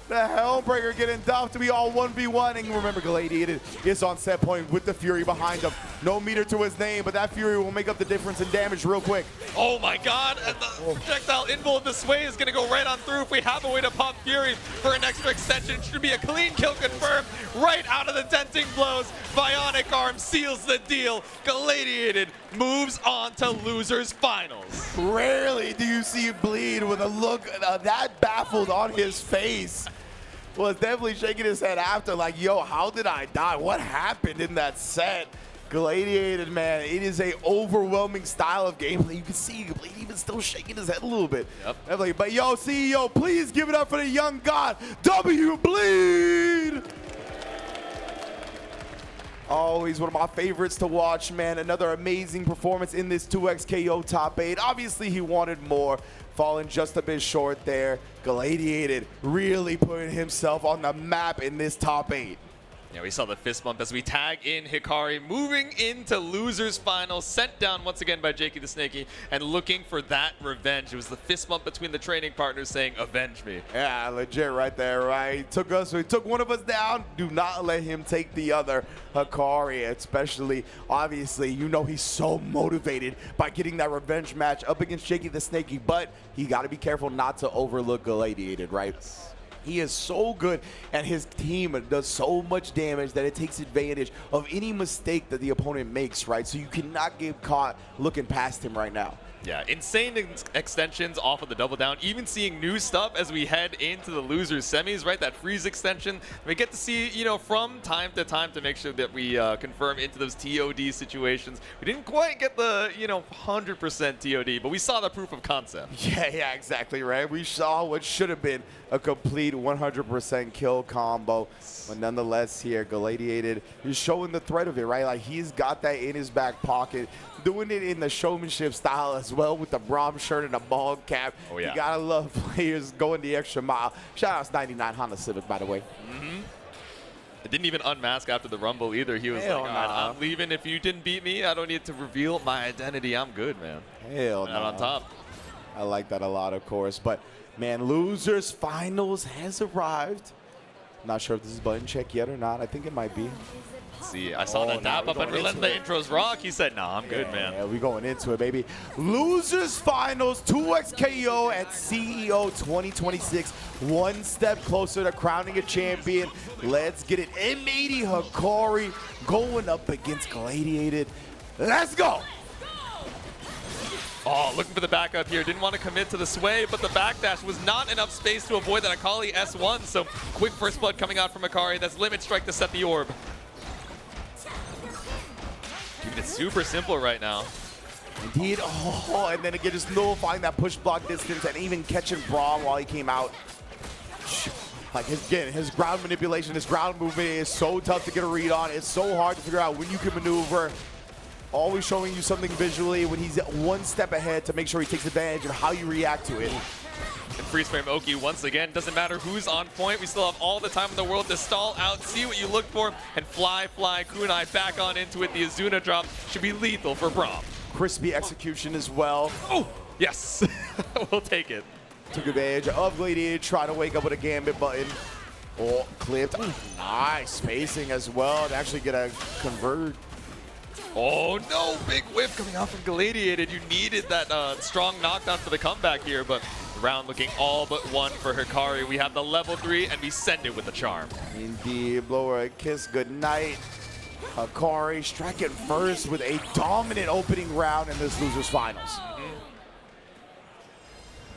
The Hellbreaker getting dumped to be all 1v1. And remember, Galladiated is on set point with the Fury behind him. No meter to his name, but that Fury will make up the difference in damage real quick. Oh my god, and the projectile inbolt this way is going to go right on through. If we have a way to pop Fury for an extra extension, it should be a clean kill confirmed right out of the denting blows. Bionic Arm seals the deal. Galladiated moves on to losers finals. Rarely do you see Bleed with a look that baffled on his face. Was definitely shaking his head after, like, yo, how did I die? What happened in that set? Galladiated, man, it is a overwhelming style of gameplay. You can see Bleed even still shaking his head a little bit. Yep. Definitely. But yo, CEO, please give it up for the young god, W Bleed. Always one of my favorites to watch, man. Another amazing performance in this 2x KO top 8. Obviously, he wanted more, falling just a bit short there. Galladiated really putting himself on the map in this top 8. Yeah, we saw the fist bump as we tag in Hikari, moving into losers final, sent down once again by Jakey the Snaky, and looking for that revenge. It was the fist bump between the training partners saying, avenge me. Yeah, legit right there, right? He took one of us down. Do not let him take the other. Hikari, especially, obviously, you know he's so motivated by getting that revenge match up against Jakey the Snaky, but he got to be careful not to overlook Galladiated, right? He is so good, and his team does so much damage that it takes advantage of any mistake that the opponent makes, right? So you cannot get caught looking past him right now. Yeah, insane extensions off of the double down. Even seeing new stuff as we head into the losers semis, right? That freeze extension. We get to see, you know, from time to time to make sure that we confirm into those TOD situations. We didn't quite get the, you know, 100% TOD, but we saw the proof of concept. Yeah, exactly, right? We saw what should have been a complete 100% kill combo. But nonetheless here, Galladiated is showing the threat of it, right? Like, he's got that in his back pocket, doing it in the showmanship style as well with the Braum shirt and the bald cap. Oh, yeah. You gotta love players going the extra mile. Shout out to 99 Honda Civic, by the way. It didn't even unmask after the Rumble either. He was Hell like, nah. I'm leaving. If you didn't beat me, I don't need to reveal my identity. I'm good, man. Hell And no. on top. I like that a lot, of course. But, man, Losers Finals has arrived. Not sure if this is button check yet or not. I think it might be. See, I saw Oh, that nah, dap we're up and going letting into the it. intros rock. He said, nah, I'm good, man. Yeah, we going into it, baby. Losers Finals, 2x KO at CEO 2026. One step closer to crowning a champion. Let's get it. M80 Hikari going up against Galladiated. Let's go. Oh, looking for the backup here. Didn't want to commit to the sway, but the backdash was not enough space to avoid that Akali S1. So quick first blood coming out from Hikari. That's limit strike to set the orb. Keeping it super simple right now. Indeed. Oh, and then again, just nullifying that push block distance and even catching Braum while he came out. Like, his ground manipulation, his ground movement is so tough to get a read on. It's so hard to figure out when you can maneuver. Always showing you something visually when he's one step ahead to make sure he takes advantage of how you react to it. And freeze frame Oki once again. Doesn't matter who's on point. We still have all the time in the world to stall out, see what you look for, and fly kunai back on into it. The Azuna drop should be lethal for Braum. Crispy execution as well. Oh, yes. We'll take it. Took advantage of Gladiator, trying to wake up with a gambit button. Oh, clipped. Nice spacing as well to actually get a convert. Oh no, big whiff coming out from Galladiated. You needed that strong knockdown for the comeback here, but the round looking all but one for Hikari. We have the level 3 and we send it with the charm. Indeed, blow her a kiss goodnight. Hikari striking first with a dominant opening round in this losers finals.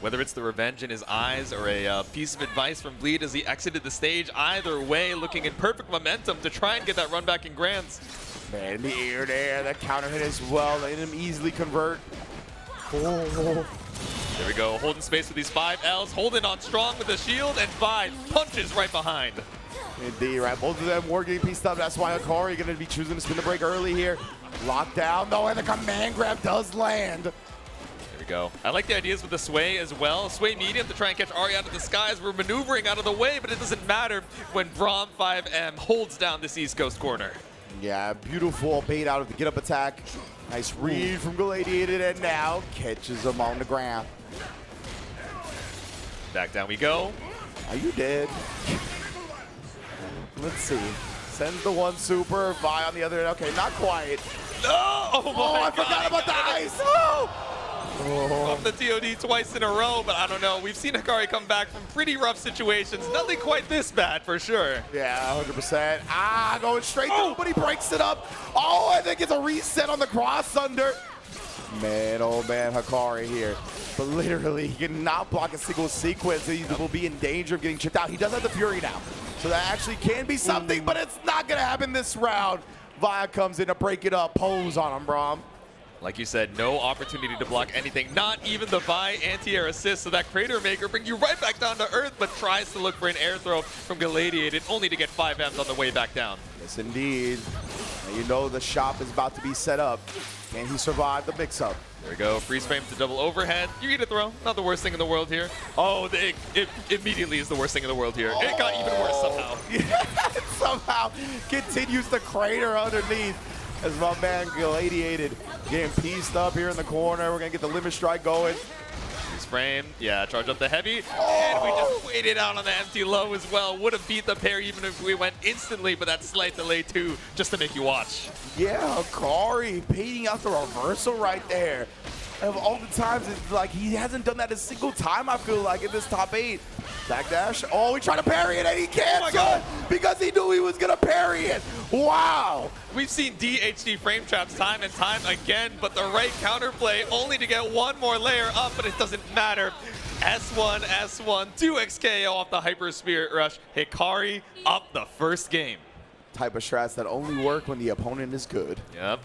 Whether it's the revenge in his eyes or a piece of advice from Bleed as he exited the stage, either way, looking in perfect momentum to try and get that run back in Grands. Man, in the air there, that counter hit as well, letting him easily convert. Oh. There we go, holding space with these 5 Ls, holding on strong with the shield, and 5 punches right behind. Indeed, right? Both of them were getting pieced up. That's why Hikari going to be choosing to spin the break early here. Locked down, though, and the command grab does land. There we go. I like the ideas with the sway as well. Sway medium to try and catch Ari out of the skies. We're maneuvering out of the way, but it doesn't matter when Braum 5M holds down this East Coast corner. Yeah, beautiful bait out of the get-up attack. Nice read from Galladiated, and now catches him on the ground. Back down we go. Are you dead? Let's see. Sends the one super, Vi on the other end. Okay, not quite. Oh, my I God, forgot about the got it. ice. Oh. Off the TOD twice in a row, but I don't know. We've seen Hikari come back from pretty rough situations. Nothing quite this bad, for sure. Yeah, 100%. Going straight through, but he breaks it up. Oh, I think it's a reset on the cross under. Man, oh man, Hikari here. But literally, he cannot block a single sequence. He will be in danger of getting chipped out. He does have the Fury now. So that actually can be something, but it's not going to happen this round. Via comes in to break it up. Pose on him, Braum. Like you said, no opportunity to block anything, not even the Vi anti-air assist, so that Crater Maker brings you right back down to earth, but tries to look for an air throw from Galladiated, only to get 5 Ms on the way back down. Yes, indeed. And you know the shop is about to be set up. Can he survive the mix-up? There we go, freeze frame to double overhead. You get a throw, not the worst thing in the world here. Oh, it immediately is the worst thing in the world here. It got even worse somehow. Yeah, somehow continues to crater underneath. As my man Galladiated getting pieced up here in the corner. We're going to get the limit strike going. Freeze frame, yeah, charge up the heavy. And we just waited out on the empty low as well. Would have beat the pair even if we went instantly, but that slight delay too, just to make you watch. Yeah, Hikari baiting out the reversal right there. Of all the times, it's like he hasn't done that a single time, I feel like, in this top 8. Backdash. Oh, he tried to parry it and he canceled because he knew he was going to parry it. Wow. We've seen DHD frame traps time and time again, but the right counterplay only to get one more layer up, but it doesn't matter. S1, 2x KO off the Hyper Spirit Rush. Hikari up the first game. Type of strats that only work when the opponent is good. Yep.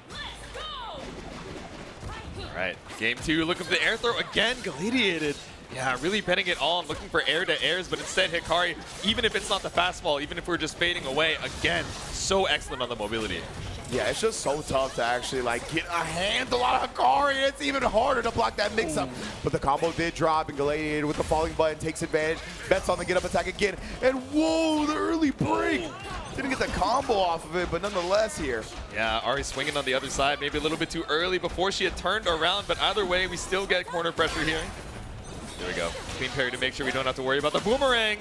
All right, game 2, looking for the air throw again, Galladiated. Yeah, really betting it all and looking for air-to-airs, but instead Hikari, even if it's not the fastball, even if we're just fading away, again, so excellent on the mobility. Yeah, it's just so tough to actually get a handle on Hikari. It's even harder to block that mix-up. But the combo did drop, and Galladiated with the falling button takes advantage. Bets on the get-up attack again, and whoa, the early break. Didn't get the combo off of it, but nonetheless here. Yeah, Ari swinging on the other side, maybe a little bit too early before she had turned around, but either way, we still get corner pressure here. There we go. Clean parry to make sure we don't have to worry about the boomerang.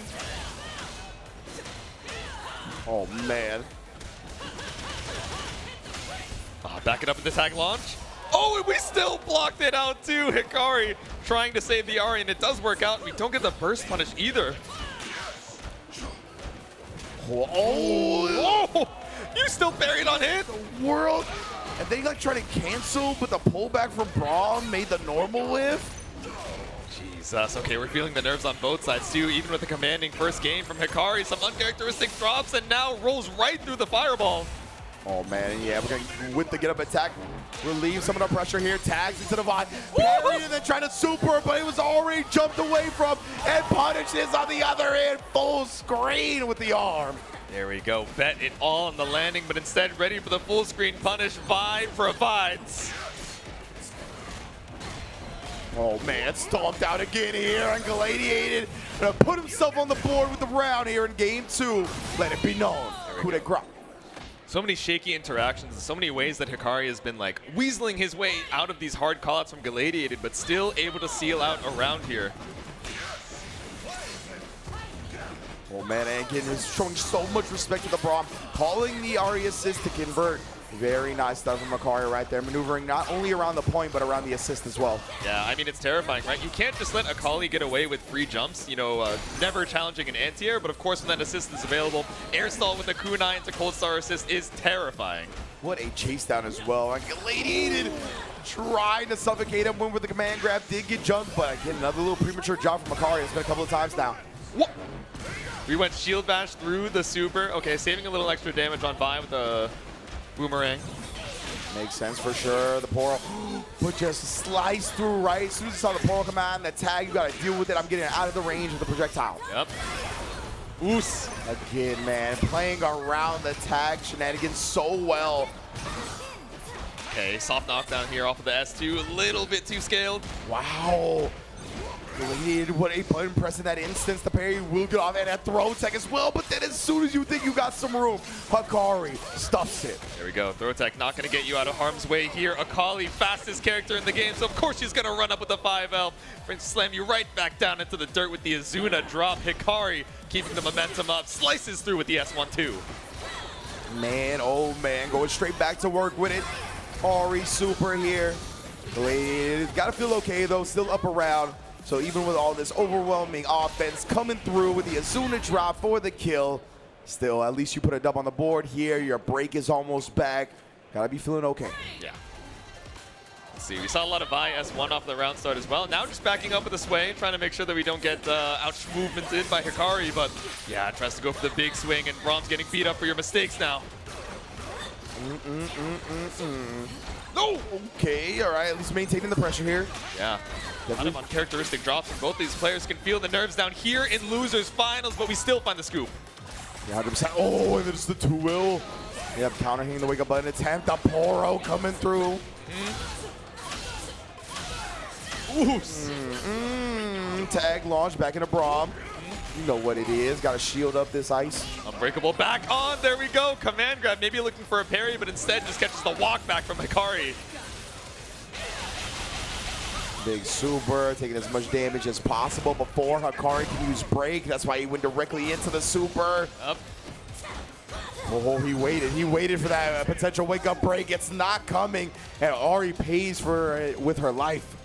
Oh, man. Back it up with the tag launch. Oh, and we still blocked it out too. Hikari trying to save the Ari, and it does work out. We don't get the burst punish either. Oh, you still parried on hit. World. And then he tried to cancel, but the pullback from Braum made the normal whiff. Jesus, okay, we're feeling the nerves on both sides too, even with the commanding first game from Hikari. Some uncharacteristic drops and now rolls right through the fireball. Oh man, yeah, we're going with the get-up attack, relieve some of the pressure here, tags into the Vine, parry and then trying to super, but it was already jumped away from, and punishes on the other end, full screen with the arm. There we go, bet it all on the landing, but instead ready for the full screen punish. Vi provides. Oh man, stomped out again here and Galladiated. Gonna put himself on the board with the round here in game 2. Let it be known. Coup de grace. So many shaky interactions, and so many ways that Hikari has been weaseling his way out of these hard callouts from Galladiated, but still able to seal out around here. Oh man, and again, he's showing so much respect to the Braum, calling the Ari assist to convert. Very nice stuff from Hikari right there, maneuvering not only around the point, but around the assist as well. Yeah, I mean, it's terrifying, right? You can't just let Akali get away with free jumps, never challenging an anti-air, but of course when that assist is available, air stall with the kunai into cold star assist is terrifying. What a chase down as well. And Galladiated trying to suffocate him, went with the command grab, did get jumped, but again, another little premature jump from Hikari. It's been a couple of times now. What? We went shield bash through the super. Okay, saving a little extra damage on Vi with the boomerang. Makes sense for sure. The portal, but just slice through right. As soon as you saw the portal come out and the tag, you got to deal with it. I'm getting out of the range of the projectile. Yep. Oos. Again, man, playing around the tag shenanigans so well. Okay, soft knockdown here off of the S2. A little bit too scaled. Wow. Galladiated, what a button press in that instance. The parry will get off and a throw tech as well, but then as soon as you think you got some room, Hikari stuffs it. There we go. Throw tech not going to get you out of harm's way here. Akali, fastest character in the game, so of course she's going to run up with the 5L. Slam you right back down into the dirt with the Azuna drop. Hikari keeping the momentum up. Slices through with the S1-2. Man, oh man, going straight back to work with it. Ari super here. Galladiated. Gotta feel okay though, still up around. So even with all this overwhelming offense coming through with the Azuna drop for the kill, still at least you put a dub on the board here. Your break is almost back. Gotta be feeling okay. Yeah. Let's see, we saw a lot of Vi S1 off the round start as well. Now just backing up with a sway, trying to make sure that we don't get ouch movements in by Hikari, but yeah, tries to go for the big swing, and Brahm's getting beat up for your mistakes now. No! Okay, all right, at least maintaining the pressure here. Yeah. A lot of uncharacteristic drops from both these players. Can feel the nerves down here in losers finals, but we still find the scoop. Yeah, 100%. Oh, and it's the 2-will. Yep, counter hitting the wake up button attempt. The Poro coming through. Tag launch back into Braum. You know what it is. Got to shield up this ice. Unbreakable back on. There we go. Command grab. Maybe looking for a parry, but instead just catches the walk back from Hikari. Big super, taking as much damage as possible before Hikari can use break. That's why he went directly into the super. Up. Oh, he waited. He waited for that potential wake-up break. It's not coming, and Ari pays for it with her life.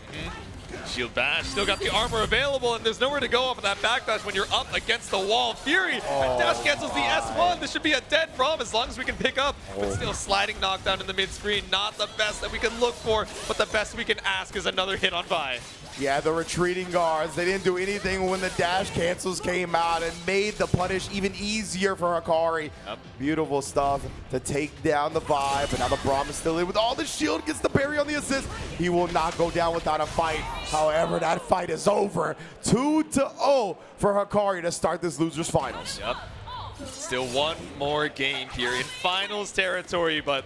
Shield bash, still got the armor available, and there's nowhere to go off of that backdash when you're up against the wall. Fury, dash cancels the S1. This should be a dead Braum as long as we can pick up. But still sliding knockdown in the mid-screen. Not the best that we can look for, but the best we can ask is another hit on Vi. Yeah, the retreating guards, they didn't do anything when the dash cancels came out and made the punish even easier for Hikari. Yep. Beautiful stuff to take down the vibe, but now the Braum is still in with all the shield, gets the parry on the assist. He will not go down without a fight. However, that fight is over. 2-0 for Hikari to start this losers finals. Yep. Still one more game here in finals territory, but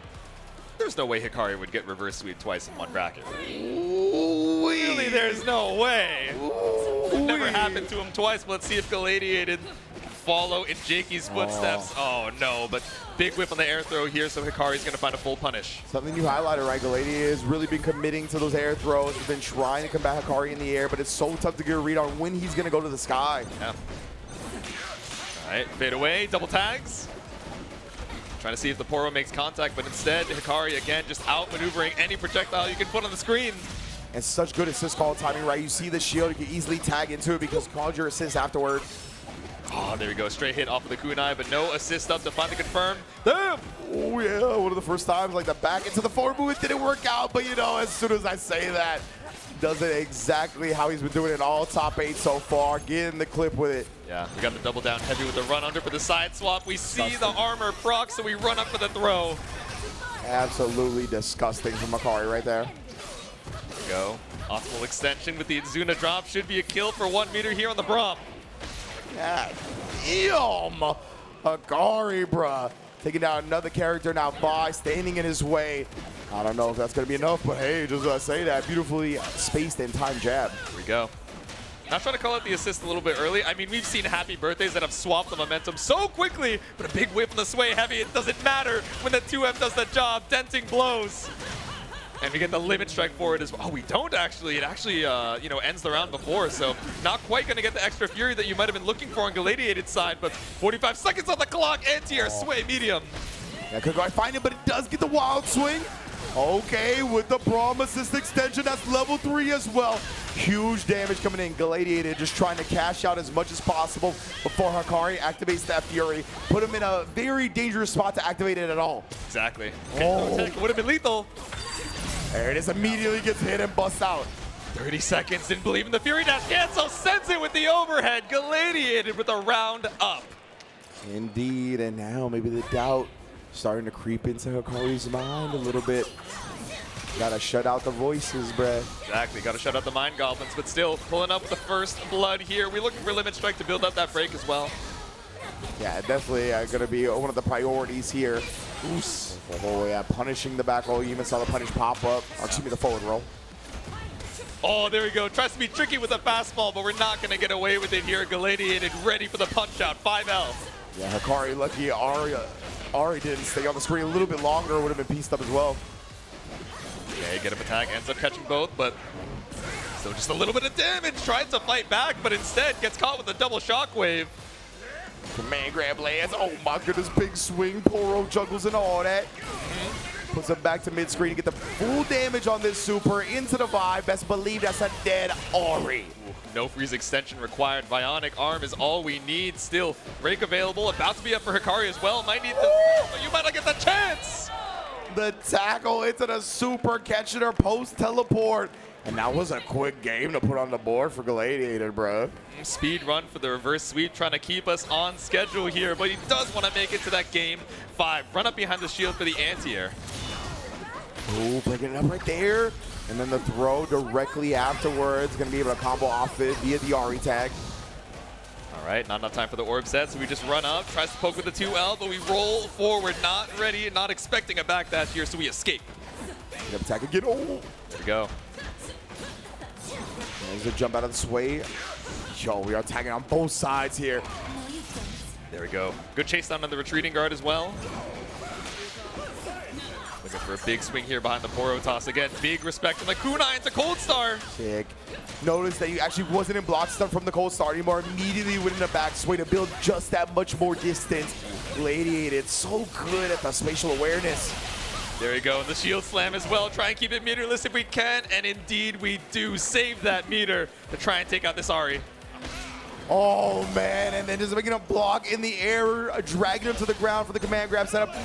there's no way Hikari would get reverse sweep twice in one bracket. Really, there's no way. It never happened to him twice, but let's see if Galladiated can follow in Jakey's footsteps. Oh no, but big whip on the air throw here, so Hikari's gonna find a full punish. Something you highlighted, right? Galladiated has really been committing to those air throws. He's been trying to combat Hikari in the air, but it's so tough to get a read on when he's gonna go to the sky. Yeah. All right, fade away, double tags. Trying to see if the Poro makes contact, but instead, Hikari again just outmaneuvering any projectile you can put on the screen. And such good assist call timing, right? You see the shield, you can easily tag into it because called your assist afterward. Oh, there we go. Straight hit off of the kunai, but no assist up to finally confirm. Damn! Oh yeah, one of the first times, like the back into the forward movement didn't work out, but you know, as soon as I say that, does it exactly how he's been doing it all top 8 so far, getting the clip with it. Yeah, we got the double down heavy with the run under for the side swap. We see the armor proc, so we run up for the throw. Absolutely disgusting from Hikari right there. There we go. Optimal extension with the Azuna drop. Should be a kill for 1 meter here on the Braum. Yeah, damn! Hikari, bruh. Taking down another character now, Vi standing in his way. I don't know if that's going to be enough, but hey, just say that. Beautifully spaced and timed jab. Here we go. Not trying to call out the assist a little bit early. I mean, we've seen happy birthdays that have swapped the momentum so quickly, but a big whip on the sway heavy, it doesn't matter when the 2M does the job, denting blows. And we get the limit strike for it as well. Oh, we don't actually. It actually, you know, ends the round before, so not quite going to get the extra fury that you might have been looking for on Galladiated side, but 45 seconds on the clock, anti-air, sway, medium. Yeah, could I find it, but it does get the wild swing. Okay, with the Braum assist extension, that's level 3 as well. Huge damage coming in. Galladiated just trying to cash out as much as possible before Hikari activates that Fury. Put him in a very dangerous spot to activate it at all. Exactly. Oh. It would have been lethal. There it is, immediately gets hit and busts out. 30 seconds, didn't believe in the Fury dash cancel, sends it with the overhead. Galladiated with a round up. Indeed, and now maybe the doubt starting to creep into Hikari's mind a little bit. Gotta shut out the voices, bruh. Exactly, gotta shut out the Mind Goblins, but still pulling up the first blood here. We're looking for Limit Strike to build up that break as well. Yeah, definitely gonna be one of the priorities here. Oos. Oh yeah, punishing the back roll. You even saw the punish pop up, or excuse me, the forward roll. Oh, there we go. Tries to be tricky with a fastball, but we're not gonna get away with it here. Galladiated, ready for the punch out, 5L. Yeah, Hikari lucky Ari didn't stay on the screen a little bit longer, would have been pieced up as well. Okay, get up attack, ends up catching both, but still just a little bit of damage. Tries to fight back, but instead gets caught with a double shockwave. Command grab lands. Oh my goodness, big swing. Poro juggles and all that. Puts him back to mid-screen to get the full damage on this super into the vibe. Best believe that's a dead Ori. No freeze extension required. Bionic Arm is all we need still. Break available. About to be up for Hikari as well. Might need the... But you might not get the chance. The tackle into the super, catching her post-teleport. And that was a quick game to put on the board for Galladiated, bro. Speed run for the reverse sweep, trying to keep us on schedule here, but he does want to make it to that game 5. Run up behind the shield for the anti-air. Ooh, breaking it up right there. And then the throw directly afterwards. Going to be able to combo off it via the Ari tag. All right, not enough time for the orb set, so we just run up, tries to poke with the 2L, but we roll forward, not ready, not expecting a backdash here, so we escape. Attack again. Oh, There we go. there's a jump out of the sway. Yo, we are tagging on both sides here. There we go. Good chase down on the retreating guard as well. Looking for a big swing here behind the Poro toss. Again, big respect from the Kunai into Cold Star. Sick. Notice that you actually wasn't in block stun from the Cold Star anymore. Immediately went in the back sway to build just that much more distance. Gladiated so good at the spatial awareness. There we go. The shield slam as well. Try and keep it meterless if we can. And indeed we do. Save that meter to try and take out this Ari. Oh, man, and then just making a block in the air, dragging him to the ground for the command grab setup.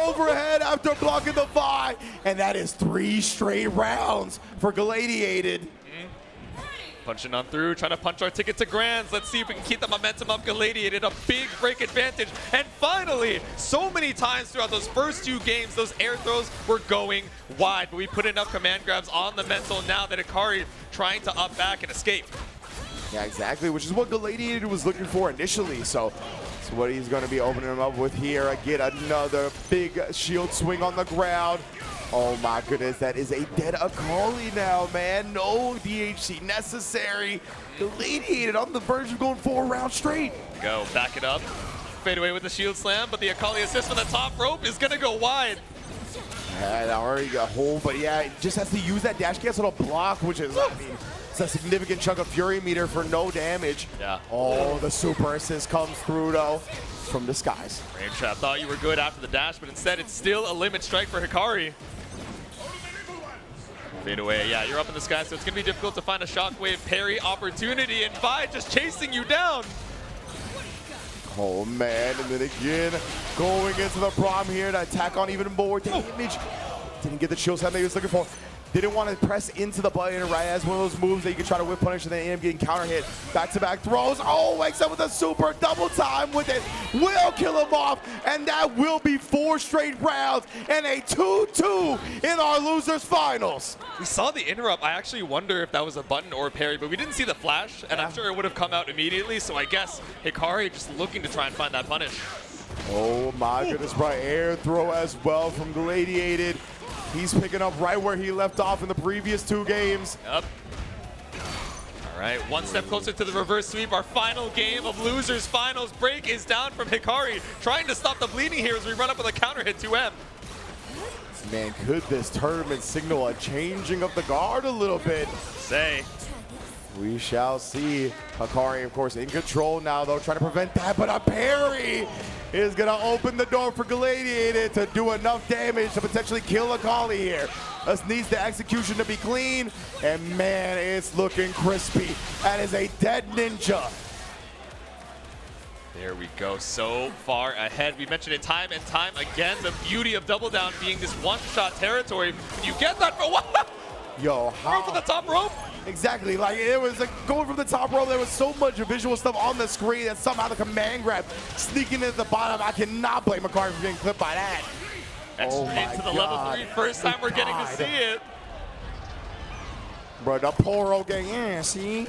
Overhead after blocking the Vi, and that is 3 straight rounds for Galladiated. Punching on through, trying to punch our ticket to Grands. Let's see if we can keep the momentum up. Galladiated, a big break advantage. And finally, so many times throughout those first 2 games, those air throws were going wide. But we put enough command grabs on the mental now that Hikari trying to up back and escape. Yeah, exactly, which is what Galladiated was looking for initially. So that's what he's going to be opening him up with here. Again, another big shield swing on the ground. Oh my goodness, that is a dead Akali now, man. No DHC necessary. Galladiated on the verge of going 4 rounds straight. Go, back it up. Fade away with the shield slam, but the Akali assist from the top rope is going to go wide. Yeah, that already got a hole, but yeah, it just has to use that dash cancel to block, which is, I mean, it's a significant chunk of Fury meter for no damage. Yeah. Oh, the super assist comes through, though, from the skies. Rain Trap thought you were good after the dash, but instead it's still a limit strike for Hikari. Fade away, yeah, you're up in the sky, so it's going to be difficult to find a shockwave parry opportunity, and Vi just chasing you down. Oh, man, and then again, going into the prom here to attack on even more damage. Didn't get the shield set that he was looking for. Didn't want to press into the button, right, as one of those moves that you can try to whip punish and then end up getting counter hit. Back-to-back throws. Oh, wakes up with a super double time with it. Will kill him off, and that will be 4 straight rounds and a 2-2 in our losers finals. We saw the interrupt. I actually wonder if that was a button or a parry, but we didn't see the flash, and I'm sure it would have come out immediately, so I guess Hikari just looking to try and find that punish. Oh my goodness, bro. Air throw as well from Galladiated. He's picking up right where he left off in the previous 2 games. Yep. All right, 1 step closer to the reverse sweep. Our final game of losers finals. Break is down from Hikari, trying to stop the bleeding here as we run up with a counter hit 2M. Man, could this tournament signal a changing of the guard a little bit? Say. We shall see. Hikari, of course, in control now, though, trying to prevent that, but a parry is going to open the door for Galladiated to do enough damage to potentially kill Akali here. This needs the execution to be clean, and man, it's looking crispy. That is a dead ninja. There we go, so far ahead. We mentioned it time and time again, the beauty of Double Down being this one-shot territory. When you get that, what? Yo, how? From the top rope? Exactly, like it was like going from the top rope, there was so much visual stuff on the screen that somehow the command grab sneaking into the bottom. I cannot blame Hikari for getting clipped by that. Extra my into the God. level 3, first time we're getting to see it. Bro, the Poro gang, yeah, see?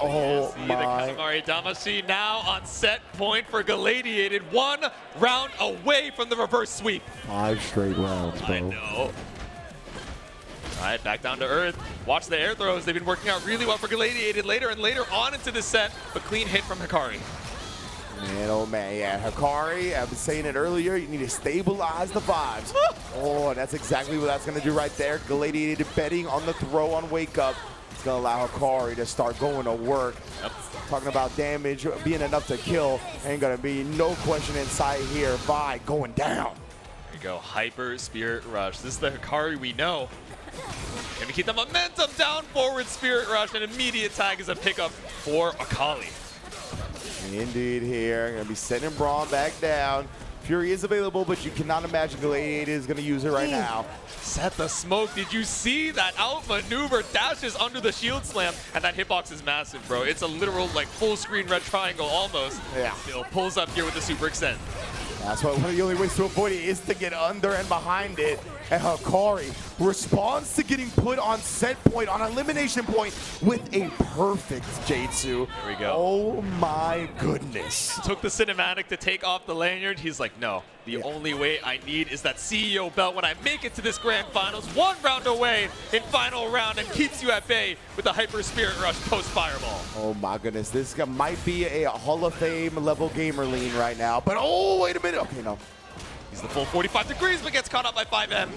Oh See the my. Katamari Damacy now on set point for Galladiated. 1 round away from the reverse sweep. 5 straight rounds, bro. I know. All right, back down to earth. Watch the air throws. They've been working out really well for Galladiated later and later on into the set, but clean hit from Hikari. Man, oh man, yeah, Hikari, I've been saying it earlier, you need to stabilize the vibes. Oh, and that's exactly what that's going to do right there. Galladiated betting on the throw on Wake Up. It's going to allow Hikari to start going to work. Yep. Talking about damage being enough to kill, ain't going to be no question in sight here. Vi going down. go. Hyper Spirit Rush. This is the Hikari we know. Gonna keep the momentum down forward. Spirit Rush, and immediate tag is a pickup for Akali. Indeed here. Gonna be sending Braum back down. Fury is available, but you cannot imagine Galladiated is gonna use it right now. Set the smoke. Did you see that outmaneuver? Dashes under the shield slam, and that hitbox is massive, bro. It's a literal like full screen red triangle almost. Yeah. Still pulls up here with the super extend. That's why one of the only ways to avoid it is to get under and behind it. And Hikari responds to getting put on set point, on elimination point, with a perfect J2. There we go. Oh my goodness. Took the cinematic to take off the lanyard. He's like, no, the only way I need is that CEO belt when I make it to this grand finals. 1 round away in final round, and keeps you at bay with the Hyper Spirit Rush post Fireball. Oh my goodness, this guy might be a Hall of Fame level gamer lean right now. But oh, wait a minute. Okay, no. He's the full 45 degrees, but gets caught up by 5M.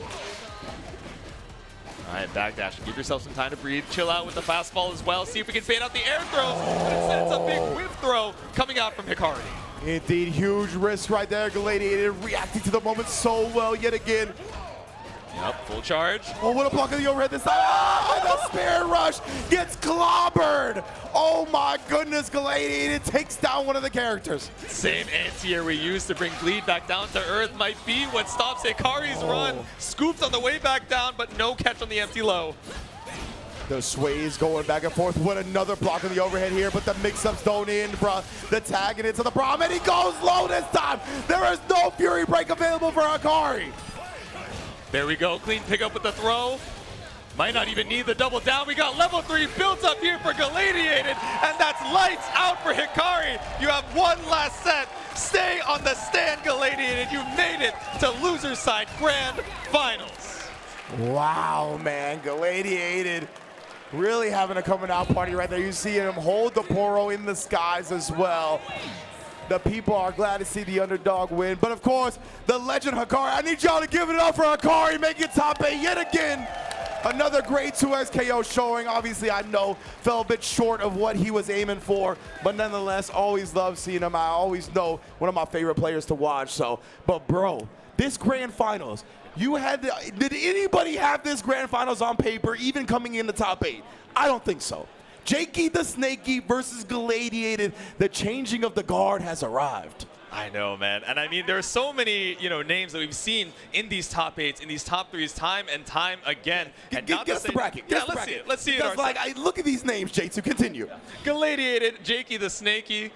All right, backdash. Give yourself some time to breathe. Chill out with the fastball as well. See if we can fade out the air throws. But instead, it's a big whip throw coming out from Hikari. Indeed, huge risk right there. Gladiated reacting to the moment so well yet again. Yep, full charge. Oh, what a block of the overhead this time. Ah, the Spirit Rush gets clobbered. Oh my goodness, Gladiated takes down one of the characters. Same anti-air we used to bring Bleed back down to earth might be what stops Hikari's run. Scooped on the way back down, but no catch on the empty low. The sways going back and forth. What another block on the overhead here, but the mix-ups don't end, bro. The tag and into the Braum, and he goes low this time. There is no Fury break available for Hikari. There we go, clean pickup with the throw. Might not even need the double down. We got level 3 built up here for Galladiated, and that's lights out for Hikari. You have one last set. Stay on the stand, Galladiated. You made it to loser's side grand finals. Wow, man, Galladiated really having a coming out party right there. You see him hold the Poro in the skies as well. The people are glad to see the underdog win. But of course, the legend Hikari. I need y'all to give it up for Hikari, making it top 8 yet again. Another great 2x KO showing. Obviously, I know fell a bit short of what he was aiming for, but nonetheless, always love seeing him. I always know one of my favorite players to watch. So, but bro, this grand finals, did anybody have this grand finals on paper, even coming in the top 8? I don't think so. Jakey the Snakey versus Galladiated. The changing of the guard has arrived. I know, man. And I mean, there are so many, names that we've seen in these top 8s, in these top 3s, time and time again. And Guess the bracket. Yeah, let's see it. Let's see it. Because, like, look at these names, J2. Continue. Galladiated, Jakey the Snakey.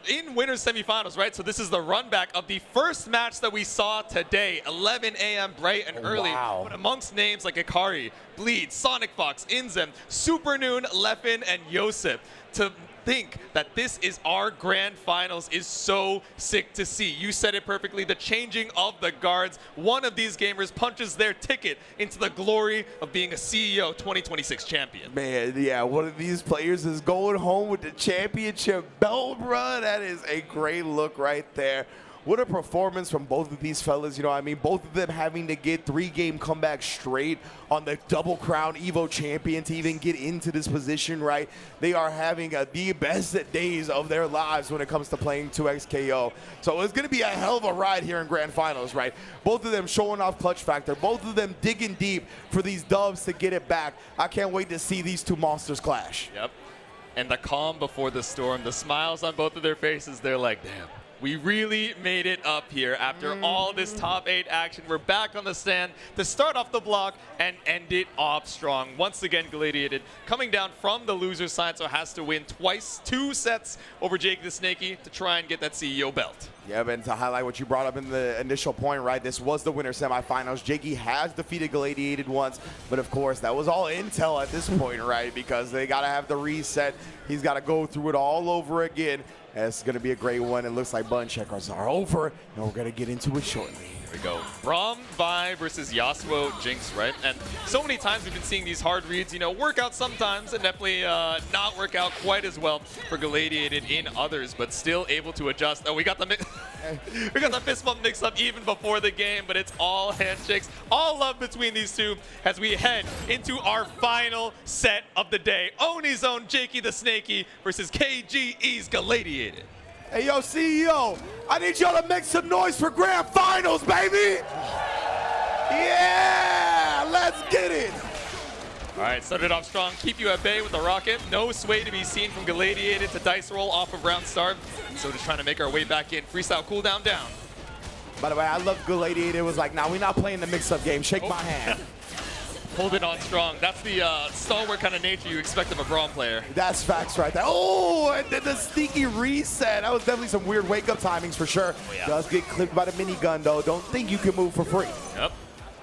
In winners semifinals, right? So this is the run back of the first match that we saw today, 11 a.m. bright and early. Wow. But amongst names like Hikari, Bleed, Sonic Fox, Inzem, Supernoon, Leffen, and Yosef. To think that this is our grand finals is so sick to see. You said it perfectly, the changing of the guards. One of these gamers punches their ticket into the glory of being a CEO 2026 champion. Man, yeah, one of these players is going home with the championship belt, bro. That is a great look right there. What a performance from both of these fellas, you know what I mean? Both of them having to get 3-game comebacks straight on the double crown Evo champion to even get into this position, right? They are having the best days of their lives when it comes to playing 2x KO. So it's going to be a hell of a ride here in grand finals, right? Both of them showing off clutch factor. Both of them digging deep for these dubs to get it back. I can't wait to see these two monsters clash. Yep. And the calm before the storm, the smiles on both of their faces, they're like, damn. We really made it up here after all this top 8 action. We're back on the stand to start off the block and end it off strong. Once again, Galladiated coming down from the loser's side, so has to win twice, 2 sets over Jake the Snakey to try and get that CEO belt. Yeah, and to highlight what you brought up in the initial point, right, this was the winner semifinals. Jakey has defeated Galladiated once, but of course, that was all intel at this point, right, because they got to have the reset. He's got to go through it all over again. It's going to be a great one. It looks like button checkers are over, and we're going to get into it shortly. Here we go. Braum, Vi versus Yasuo, Jinx, right? And so many times we've been seeing these hard reads, work out sometimes and definitely not work out quite as well for Galladiated in others, but still able to adjust. Oh, we got the fist bump mix up even before the game, but it's all handshakes, all love between these two as we head into our final set of the day. Oni's own Jakey the Snakey versus KGE's Galladiated. Hey, yo, CEO, I need y'all to make some noise for grand finals, baby. Yeah, let's get it. All right, started off strong, keep you at bay with the rocket. No sway to be seen from Galladiated to dice roll off of round start. So just trying to make our way back in. Freestyle cooldown down. By the way, I love Galladiated. It was like, nah, we're not playing the mix-up game. Shake my hand. Hold it on strong. That's the stalwart kind of nature you expect of a Braum player. That's facts right there. Oh, and then the sneaky reset. That was definitely some weird wake-up timings for sure. Oh, yeah. Does get clipped by the minigun, though. Don't think you can move for free. Yep.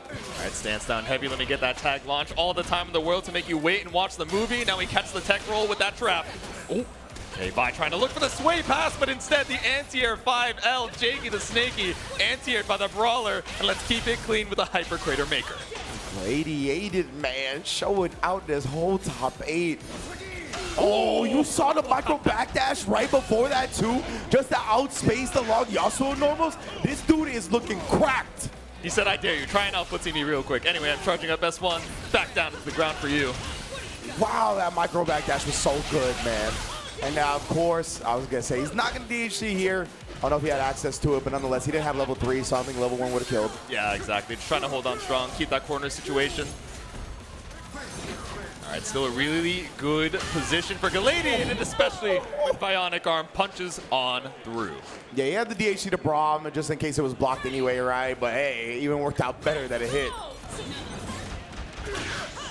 All right, stance down heavy. Let me get that tag launch. All the time in the world to make you wait and watch the movie. Now we catch the tech roll with that trap. Oh. Okay, Vi trying to look for the sway pass, but instead the anti-air 5L, Jakey the Snaky, anti-aired by the Brawler, and let's keep it clean with a Hyper Crater Maker. Galladiated, man, showing out this whole top 8. Oh, you saw the micro backdash right before that too? Just to outspace the long Yasuo normals? This dude is looking cracked. He said, I dare you. Try and outfootsy me real quick. Anyway, I'm charging up S1. Back down to the ground for you. Wow, that micro backdash was so good, man. And now, of course, I was going to say, he's not going to DHC here. I don't know if he had access to it, but nonetheless, he didn't have level 3, so I think level 1 would have killed. Yeah, exactly. Just trying to hold on strong, keep that corner situation. All right, still a really good position for Galladiated, especially with Bionic Arm punches on through. Yeah, he had the DHC to Braum, just in case it was blocked anyway, right? But hey, it even worked out better that it hit.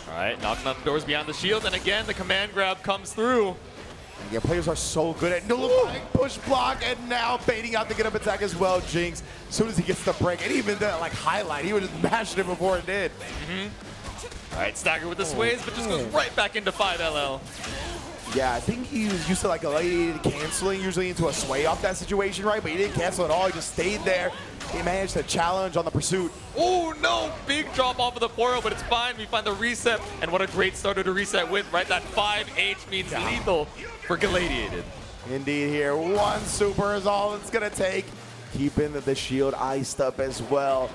All right, knocking on the doors beyond the shield, and again, the command grab comes through. Yeah, players are so good at nullifying push block and now baiting out the get up attack as well, Jinx. As soon as he gets the break, and even the like highlight, he would just mash it before it did. All right, stagger with the sways, but just goes right back into 5LL. Yeah, I think he was used to like Galladiated canceling usually into a sway off that situation, right? But he didn't cancel at all. He just stayed there. He managed to challenge on the pursuit. Oh no, big drop off of the Poro, but it's fine. We find the reset, and what a great starter to reset with, right? That 5H means lethal for Galladiated. Indeed here, one super is all it's gonna take. Keeping the shield iced up as well.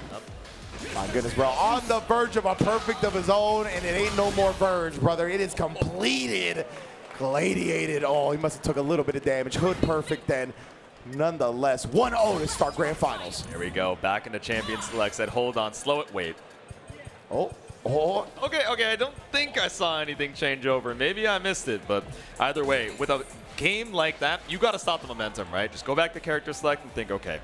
My goodness, bro, on the verge of a perfect of his own, and it ain't no more verge, brother. It is completed. Galladiated. Oh, he must have took a little bit of damage. Hood perfect then. Nonetheless, 1-0 to start grand finals. Here we go, back into champion select. Said, hold on, slow it, wait. Oh. Okay, I don't think I saw anything change over. Maybe I missed it, but either way, with a game like that, you got to stop the momentum, right? Just go back to character select and think, okay,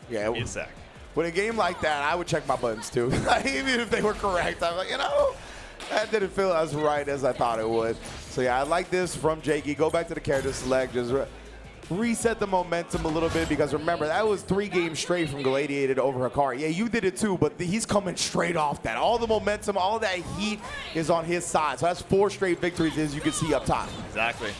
Yeah. give me a sec. With a game like that, I would check my buttons too. Even if they were correct, I'm like, you know, that didn't feel as right as I thought it would. So yeah, I like this from Jakey. Go back to the character select, just reset the momentum a little bit, because remember, that was 3 games straight from Galladiated over Hikari. Yeah, you did it too, but he's coming straight off that. All the momentum, all that heat is on his side. So that's 4 straight victories, as you can see up top. Exactly.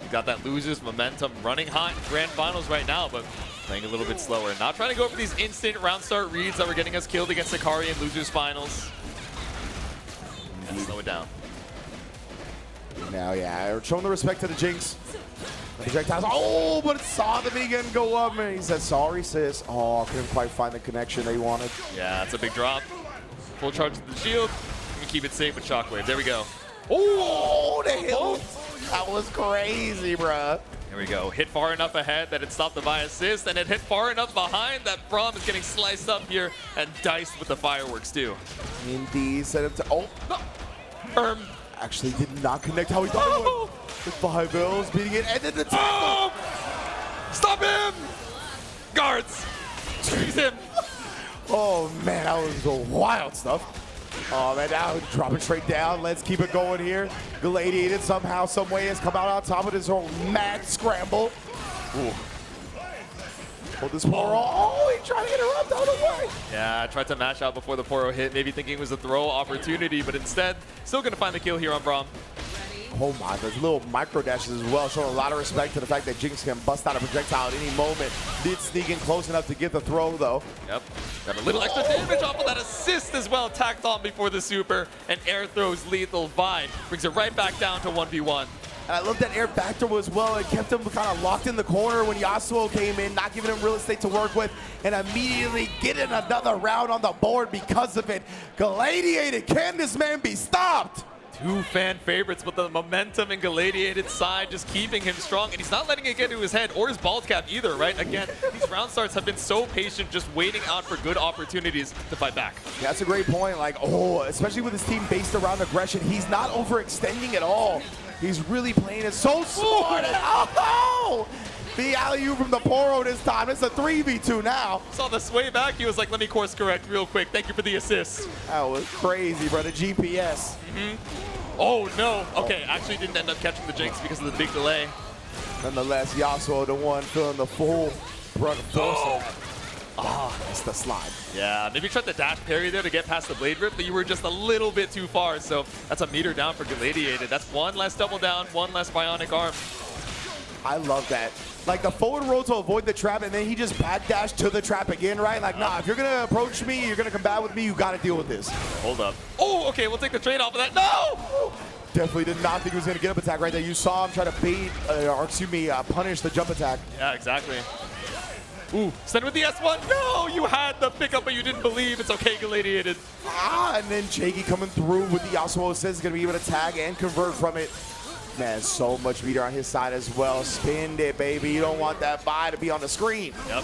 You got that losers momentum running hot in grand finals right now, but playing a little bit slower. Not trying to go for these instant round start reads that were getting us killed against Hikari in losers finals. And slow it down. Now, yeah, showing the respect to the Jinx. The projectiles. Oh, but it saw the minigun go up, and he said, sorry, sis. Oh, couldn't quite find the connection they wanted. Yeah, that's a big drop. Full charge to the shield. We keep it safe with Shockwave. There we go. Oh, the hill. That was crazy, bruh. Here we go. Hit far enough ahead that it stopped the Vi assist, and it hit far enough behind that Braum is getting sliced up here and diced with the fireworks, too. Indeed, set him to. Oh, no. Actually did not connect how he thought it would. The 5Ls beating it, and then the tackle. Stop him! Guards! Freeze him! Oh man, that was wild stuff. Oh man, now dropping straight down. Let's keep it going here. Galladiated somehow, some way has come out on top of this whole mad scramble. Ooh. Hold this Poro. Oh, he tried to interrupt out of the way. Yeah, I tried to mash out before the Poro hit, maybe thinking it was a throw opportunity, but instead, still going to find the kill here on Braum. Oh my, those little micro dashes as well, showing a lot of respect to the fact that Jinx can bust out a projectile at any moment. Did sneak in close enough to get the throw though. Yep, got a little extra damage off of that assist as well, tacked on before the super, and air throws lethal. Vi brings it right back down to 1v1. And I love that air back throw as well. It kept him kind of locked in the corner when Yasuo came in, not giving him real estate to work with, and immediately getting another round on the board because of it. Galladiated, can this man be stopped? Two fan favorites, but the momentum in Galladiated side just keeping him strong, and he's not letting it get to his head or his bald cap either, right? Again, these round starts have been so patient, just waiting out for good opportunities to fight back. Yeah, that's a great point. Like, especially with his team based around aggression, he's not overextending at all. He's really playing it so smart. Oh! The alley-oop from the Poro this time. It's a 3v2 now. Saw the sway back. He was like, let me course correct real quick. Thank you for the assist. That was crazy, bro. The GPS. Oh, no. Okay, actually didn't end up catching the Jinx because of the big delay. Nonetheless, Yasuo, the one feeling the full brunt of force. It's the slide. Yeah, maybe tried the dash parry there to get past the blade rip, but you were just a little bit too far. So that's a meter down for Galladiated. That's one less double down, one less bionic arm. I love that. Like the forward roll to avoid the trap, and then he just backdash to the trap again, right? Like, nah, if you're going to approach me, you're going to combat with me, you got to deal with this. Hold up. Oh, okay, we'll take the trade off of that. No! Definitely did not think he was going to get up attack right there. You saw him try to bait, or excuse me, punish the jump attack. Yeah, exactly. Ooh, send with the S1. No, you had the pickup, but you didn't believe. It's okay, Galladiated. And then Jakey coming through with the Yasuo assist, going to be able to tag and convert from it. Man, so much meter on his side as well. Spin it, baby. You don't want that buy to be on the screen. Yep.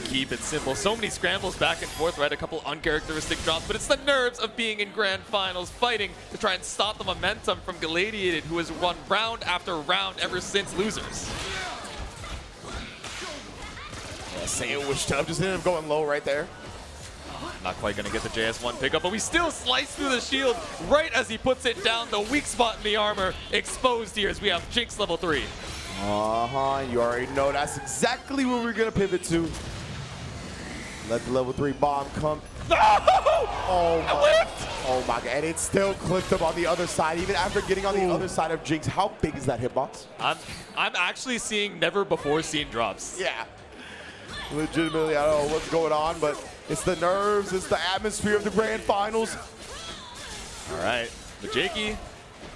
Keep it simple. So many scrambles back and forth, right? A couple uncharacteristic drops, but it's the nerves of being in grand finals, fighting to try and stop the momentum from Galladiated, who has won round after round ever since losers. Yeah, sandwiched up. Just ended up going low right there. Not quite going to get the JS1 pickup, but we still slice through the shield right as he puts it down. The weak spot in the armor exposed here as we have Jinx level 3. You already know that's exactly what we're going to pivot to. Let the level 3 bomb come. No! Oh my god, and it still clipped him on the other side, even after getting on the other side of Jinx. How big is that hitbox? I'm actually seeing never before seen drops. Yeah. Legitimately, I don't know what's going on, but it's the nerves, it's the atmosphere of the grand finals. All right, but Jakey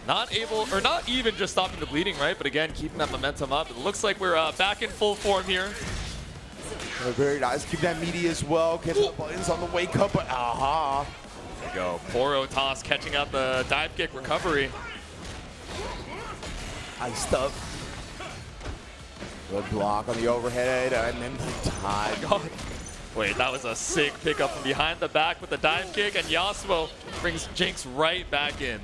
not able, or not even just stopping the bleeding, right? But again, keeping that momentum up. It looks like we're back in full form here. Very nice. Keep that meaty as well. Catch the buttons on the wake up, but There you go. Poro toss catching out the dive kick recovery. Iced up. Good block on the overhead, and then the time. Oh my God. Wait, that was a sick pickup from behind the back with the dive kick, and Yasuo brings Jinx right back in.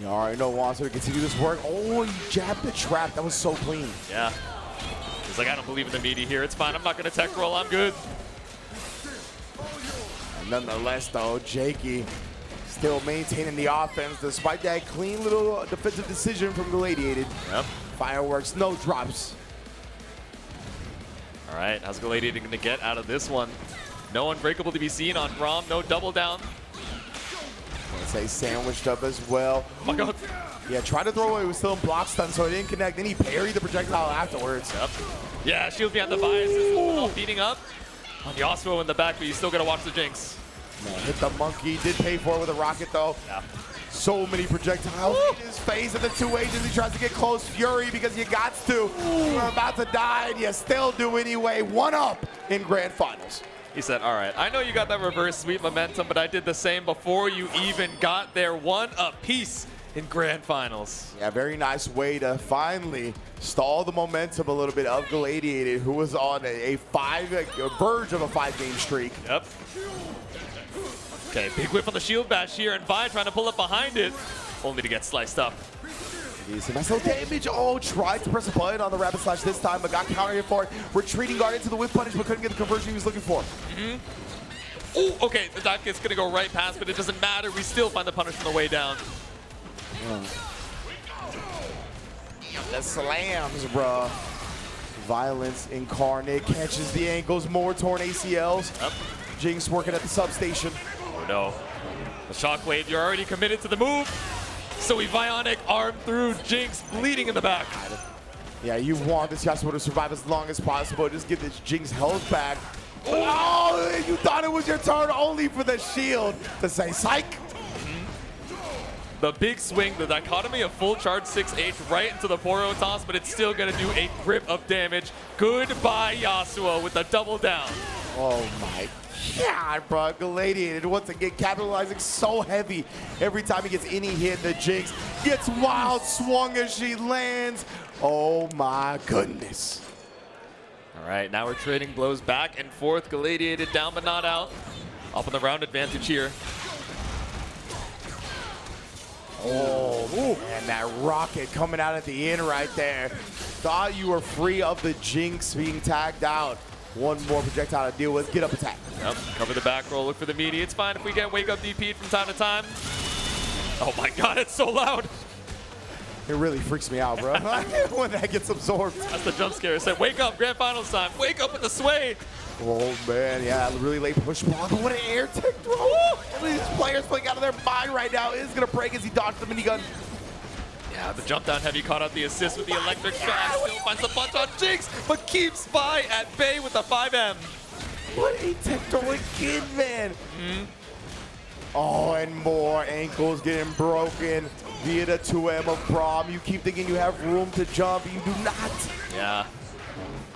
You already know wants to continue this work. Oh, he jabbed the trap. That was so clean. Yeah. He's like, I don't believe in the meaty here. It's fine. I'm not going to tech roll. I'm good. And nonetheless, though, Jakey still maintaining the offense despite that clean little defensive decision from Galladiated. Yep. Fireworks, no drops. All right, how's Galladiated going to get out of this one? No unbreakable to be seen on Rom. No double down. Let's say sandwiched up as well. Oh my God. Yeah, tried to throw away. It was still in block stun, so it didn't connect. Then he parried the projectile afterwards. Yep. Yeah, shield behind the biases. All beating up on Yasuo in the back, but you still got to watch the Jinx. Man, hit the monkey. Did pay for it with a rocket, though. Yeah. So many projectiles in his face, and the two agents, he tries to get close. Fury, because you got to. You're about to die, and you still do anyway. One up in grand finals. He said, all right, I know you got that reverse sweep momentum, but I did the same before you even got there. One apiece in grand finals. Yeah, very nice way to finally stall the momentum a little bit of Galladiated, who was on a verge of a 5-game streak. Yep. Okay, big whip on the shield bash here, and Vi trying to pull up behind it, only to get sliced up. Some nice little damage. Oh, tried to press a button on the rapid slash this time, but got counter hit for it. Retreating guard into the whip punish, but couldn't get the conversion he was looking for. Oh, okay, the dive kick's gonna go right past, but it doesn't matter. We still find the punish on the way down. The slams, bruh. Violence incarnate, catches the ankles, more torn ACLs. Yep. Jinx working at the substation. Oh no. The shockwave, you're already committed to the move. So we bionic arm through Jinx, bleeding in the back. Yeah, you want this Yasuo to survive as long as possible. Just give this Jinx health back. Oh, you thought it was your turn only for the shield to say psych. The big swing, the dichotomy of full charge 6H right into the Poro toss, but it's still gonna do a grip of damage. Goodbye, Yasuo, with the double down. Oh my Yeah, bro, Galladiated once again capitalizing so heavy every time he gets any hit. The Jinx gets wild swung as she lands. Oh my goodness. All right, now we're trading blows back and forth. Galladiated down but not out. Up on the round advantage here. Oh, and that rocket coming out at the end right there. Thought you were free of the Jinx being tagged out. One more projectile to deal with. Get up attack. Yep, cover the back roll, look for the meaty. It's fine if we get wake up DP'd from time to time. Oh my god, it's so loud. It really freaks me out, bro. When that gets absorbed. That's the jump scare. It said, wake up, grand finals time. Wake up with the sway. Oh man, yeah, really late push block. What an air tech throw. These players playing out of their mind right now. Is gonna break as he dodged the minigun. Yeah, the jump down heavy caught out the assist with the electric shock. Still finds the punch on Jinx, but keeps Spy at bay with the 5M. What a tech throw again, man. Oh, and more ankles getting broken via the 2M of Braum. You keep thinking you have room to jump. You do not. Yeah.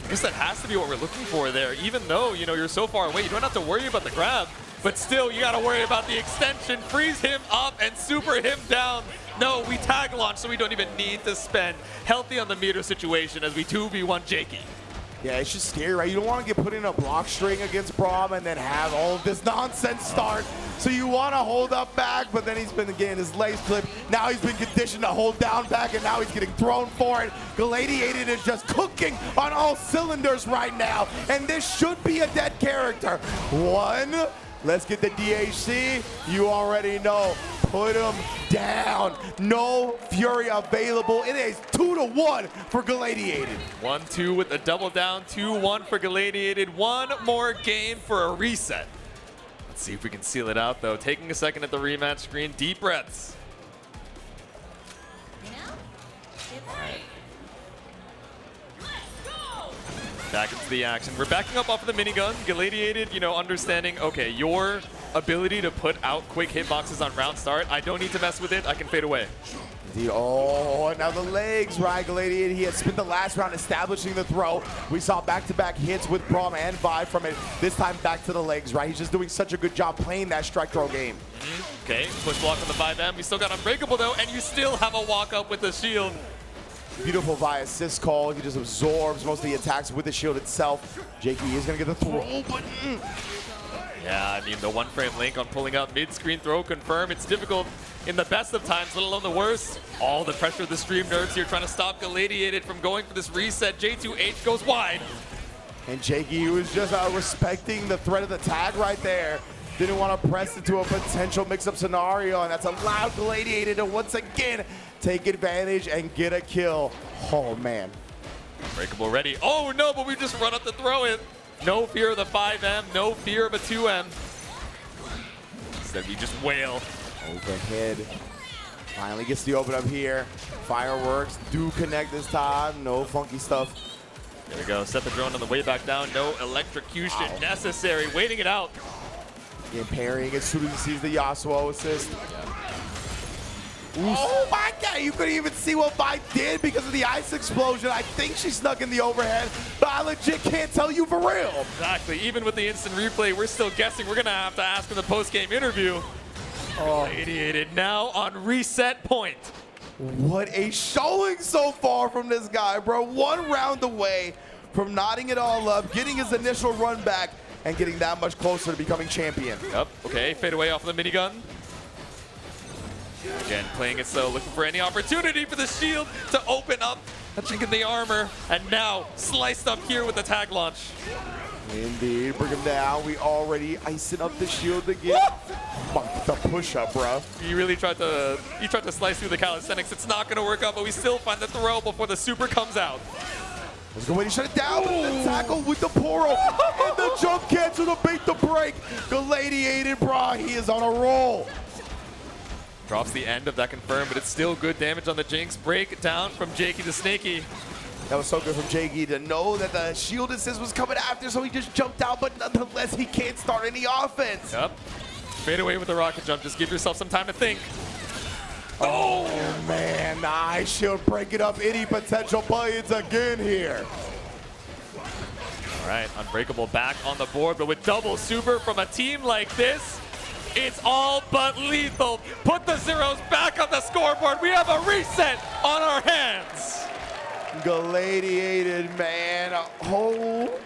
I guess that has to be what we're looking for there. Even though, you know, you're so far away, you don't have to worry about the grab. But still, you got to worry about the extension. Freeze him up and super him down. No, we tag launch, so we don't even need to spend. Healthy on the meter situation as we 2v1 Jakey. Yeah, it's just scary, right? You don't want to get put in a block string against Braum and then have all of this nonsense start. So you want to hold up back, but then he's been getting his legs clipped. Now he's been conditioned to hold down back, and now he's getting thrown for it. Galladiated is just cooking on all cylinders right now, and this should be a dead character. One, let's get the DHC. You already know. Put him down. No Fury available. It is 2-1 for Galladiated. 1-2 with a double down. 2-1 for Galladiated. One more game for a reset. Let's see if we can seal it out, though. Taking a second at the rematch screen. Deep breaths. Back into the action. We're backing up off of the minigun. Galladiated, you know, understanding, okay, your ability to put out quick hitboxes on round start, I don't need to mess with it. I can fade away. Oh, now the legs, right? Galladiated, he had spent the last round establishing the throw. We saw back-to-back hits with Braum and Vi from it. This time back to the legs, right? He's just doing such a good job playing that strike throw game. Okay, push block on the 5M. We still got Unbreakable, though, and you still have a walk-up with the shield. Beautiful Vi assist call. He just absorbs most of the attacks with the shield itself. Jakey is going to get the throw, but... Yeah, I mean, the one-frame link on pulling out mid-screen throw confirm. It's difficult in the best of times, let alone the worst. All the pressure of the stream nerds here trying to stop Galladiated from going for this reset. J2H goes wide. And Jakey was just respecting the threat of the tag right there. Didn't want to press into a potential mix-up scenario, and that's allowed Galladiated to once again take advantage and get a kill. Oh, man. Breakable ready. Oh, no, but we just run up to throw it. No fear of the 5M, no fear of a 2M. Instead, we just wail. Overhead. Finally gets the open up here. Fireworks do connect this time. No funky stuff. There we go. Set the drone on the way back down. No electrocution necessary. Waiting it out. Again, parrying as soon as he sees the Yasuo assist. Oh my god, you couldn't even see what Vi did because of the ice explosion. I think she snuck in the overhead, but I legit can't tell you for real. Exactly. Even with the instant replay, we're still guessing. We're going to have to ask in the post-game interview. Galladiated now on reset point. What a showing so far from this guy, bro. One round away from knotting it all up, getting his initial run back, and getting that much closer to becoming champion. Yep. Okay, fade away off of the minigun. Again, playing it slow, looking for any opportunity for the shield to open up a chink in the armor. And now, sliced up here with the tag launch. Indeed, bring him down. We already icing up the shield again. The push-up, bro. He really tried to slice through the calisthenics. It's not going to work out, but we still find the throw before the super comes out. Let's go ahead and shut it down with the tackle with the Poro. And the jump cancel to bait the break. Galladiated, bro. He is on a roll. Drops the end of that confirm, but it's still good damage on the Jinx. Break down from Jakey to Snaky. That was so good from Jakey to know that the shield assist was coming after, so he just jumped out, but nonetheless, he can't start any offense. Yep. Fade away with the rocket jump. Just give yourself some time to think. Oh, man. The ice shield breaking up any potential buy-ins again here. All right, Unbreakable back on the board, but with double super from a team like this, it's all but lethal. Put the zeros back on the scoreboard. We have a reset on our hands. Galladiated, man. Oh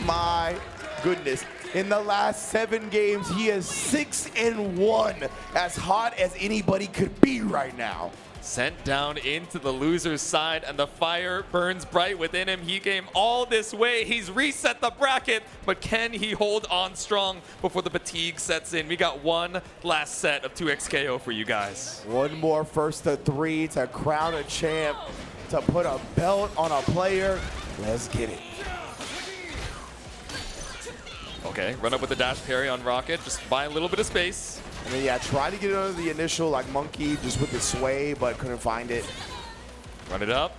my goodness. In the last 7 games, he is 6-1. As hot as anybody could be right now. Sent down into the loser's side, and the fire burns bright within him. He came all this way. He's reset the bracket, but can he hold on strong before the fatigue sets in? We got one last set of 2xKO for you guys. One more first to 3 to crown a champ, to put a belt on a player. Let's get it. Okay, run up with the dash parry on Rocket. Just buy a little bit of space. And then, yeah, try to get it under the initial, like, monkey, just with the sway, but couldn't find it. Run it up.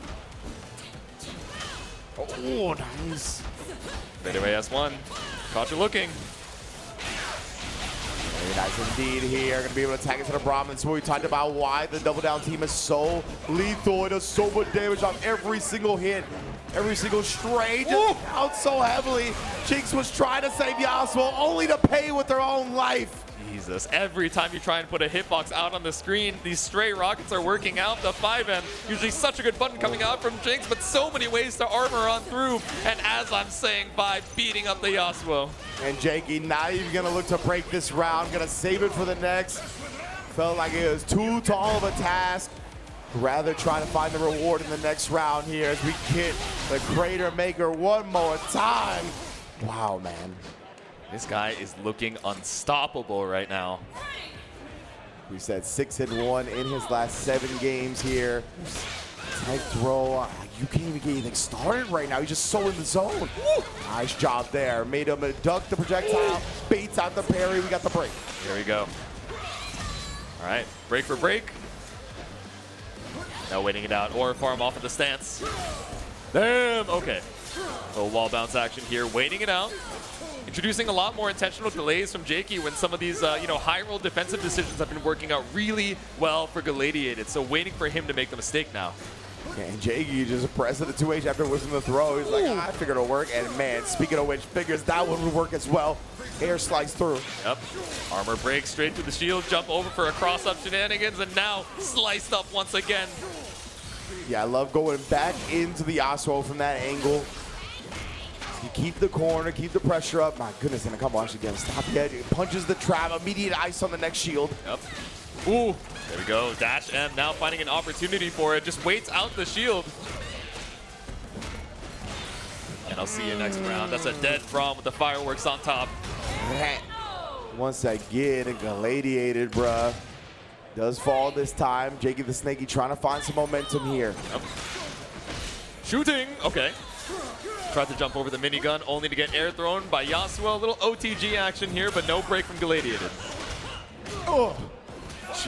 Oh, nice. Fade away S1. Caught you looking. Very nice indeed here. Going to be able to tag into the Brahmin. So we talked about why the double down team is so lethal. It does so much damage on every single hit. Every single stray just out so heavily. Jinx was trying to save Yasuo, only to pay with their own life. Jesus, every time you try and put a hitbox out on the screen, these stray rockets are working out. The 5M, usually such a good button coming out from Jinx, but so many ways to armor on through. And as I'm saying, by beating up the Yasuo. And Jakey not even gonna look to break this round, gonna save it for the next. Felt like it was too tall of a task. Rather try to find the reward in the next round here as we get the Crater Maker one more time. Wow, man. This guy is looking unstoppable right now. We said 6-1 in his last 7 games here. Type throw, you can't even get anything started right now. He's just so in the zone. Nice job there. Made him duck the projectile, baits out the parry. We got the break. Here we go. All right, break for break. Now waiting it out or farm off of the stance. Damn, okay. Little wall bounce action here, waiting it out. Introducing a lot more intentional delays from Jakey when some of these, high roll defensive decisions have been working out really well for Galladiated. So waiting for him to make the mistake now. And Jakey just pressed the 2H after whistling the throw. He's like, I figured it'll work. And man, speaking of which, figures that one would work as well. Air slice through. Yep. Armor break straight through the shield, jump over for a cross-up shenanigans, and now sliced up once again. Yeah, I love going back into the Yasuo from that angle. You keep the corner, keep the pressure up. My goodness, and a couple actually again. Stop yet. Punches the trap, immediate ice on the next shield. Yep. Ooh, there we go. Dash M now finding an opportunity for it. Just waits out the shield. And I'll see you next round. That's a dead Braum with the fireworks on top. Once again, Galladiated, bruh. Does fall this time. Jakey the Snaky trying to find some momentum here. Yep. Shooting. Okay. Tried to jump over the minigun, only to get air thrown by Yasuo. A little OTG action here, but no break from Galladiated. Oh,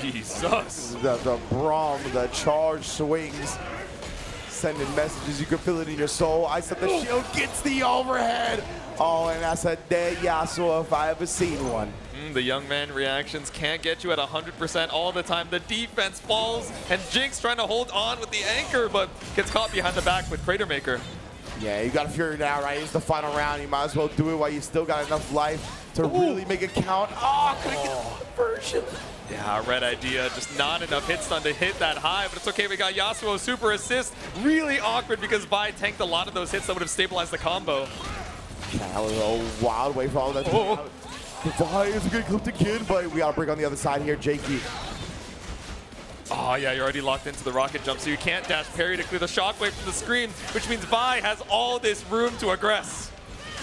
Jesus. the Braum, the charge swings, sending messages. You can feel it in your soul. Ice up the shield, gets the overhead. Oh, and that's a dead Yasuo if I ever seen one. The young man reactions can't get you at 100% all the time. The defense falls, and Jinx trying to hold on with the anchor, but gets caught behind the back with Crater Maker. Yeah, you got to figure it out, right? It's the final round. You might as well do it while you still got enough life to really make it count. Oh, couldn't get the conversion. Yeah, red idea. Just not enough hit stun to hit that high, but it's okay. We got Yasuo super assist. Really awkward because Vi tanked a lot of those hits that would have stabilized the combo. That was a wild way for all that. Vi is a good clip to kid, but we got to break on the other side here. Jakey. Oh, yeah, you're already locked into the rocket jump, so you can't dash parry to clear the shockwave from the screen, which means Vi has all this room to aggress.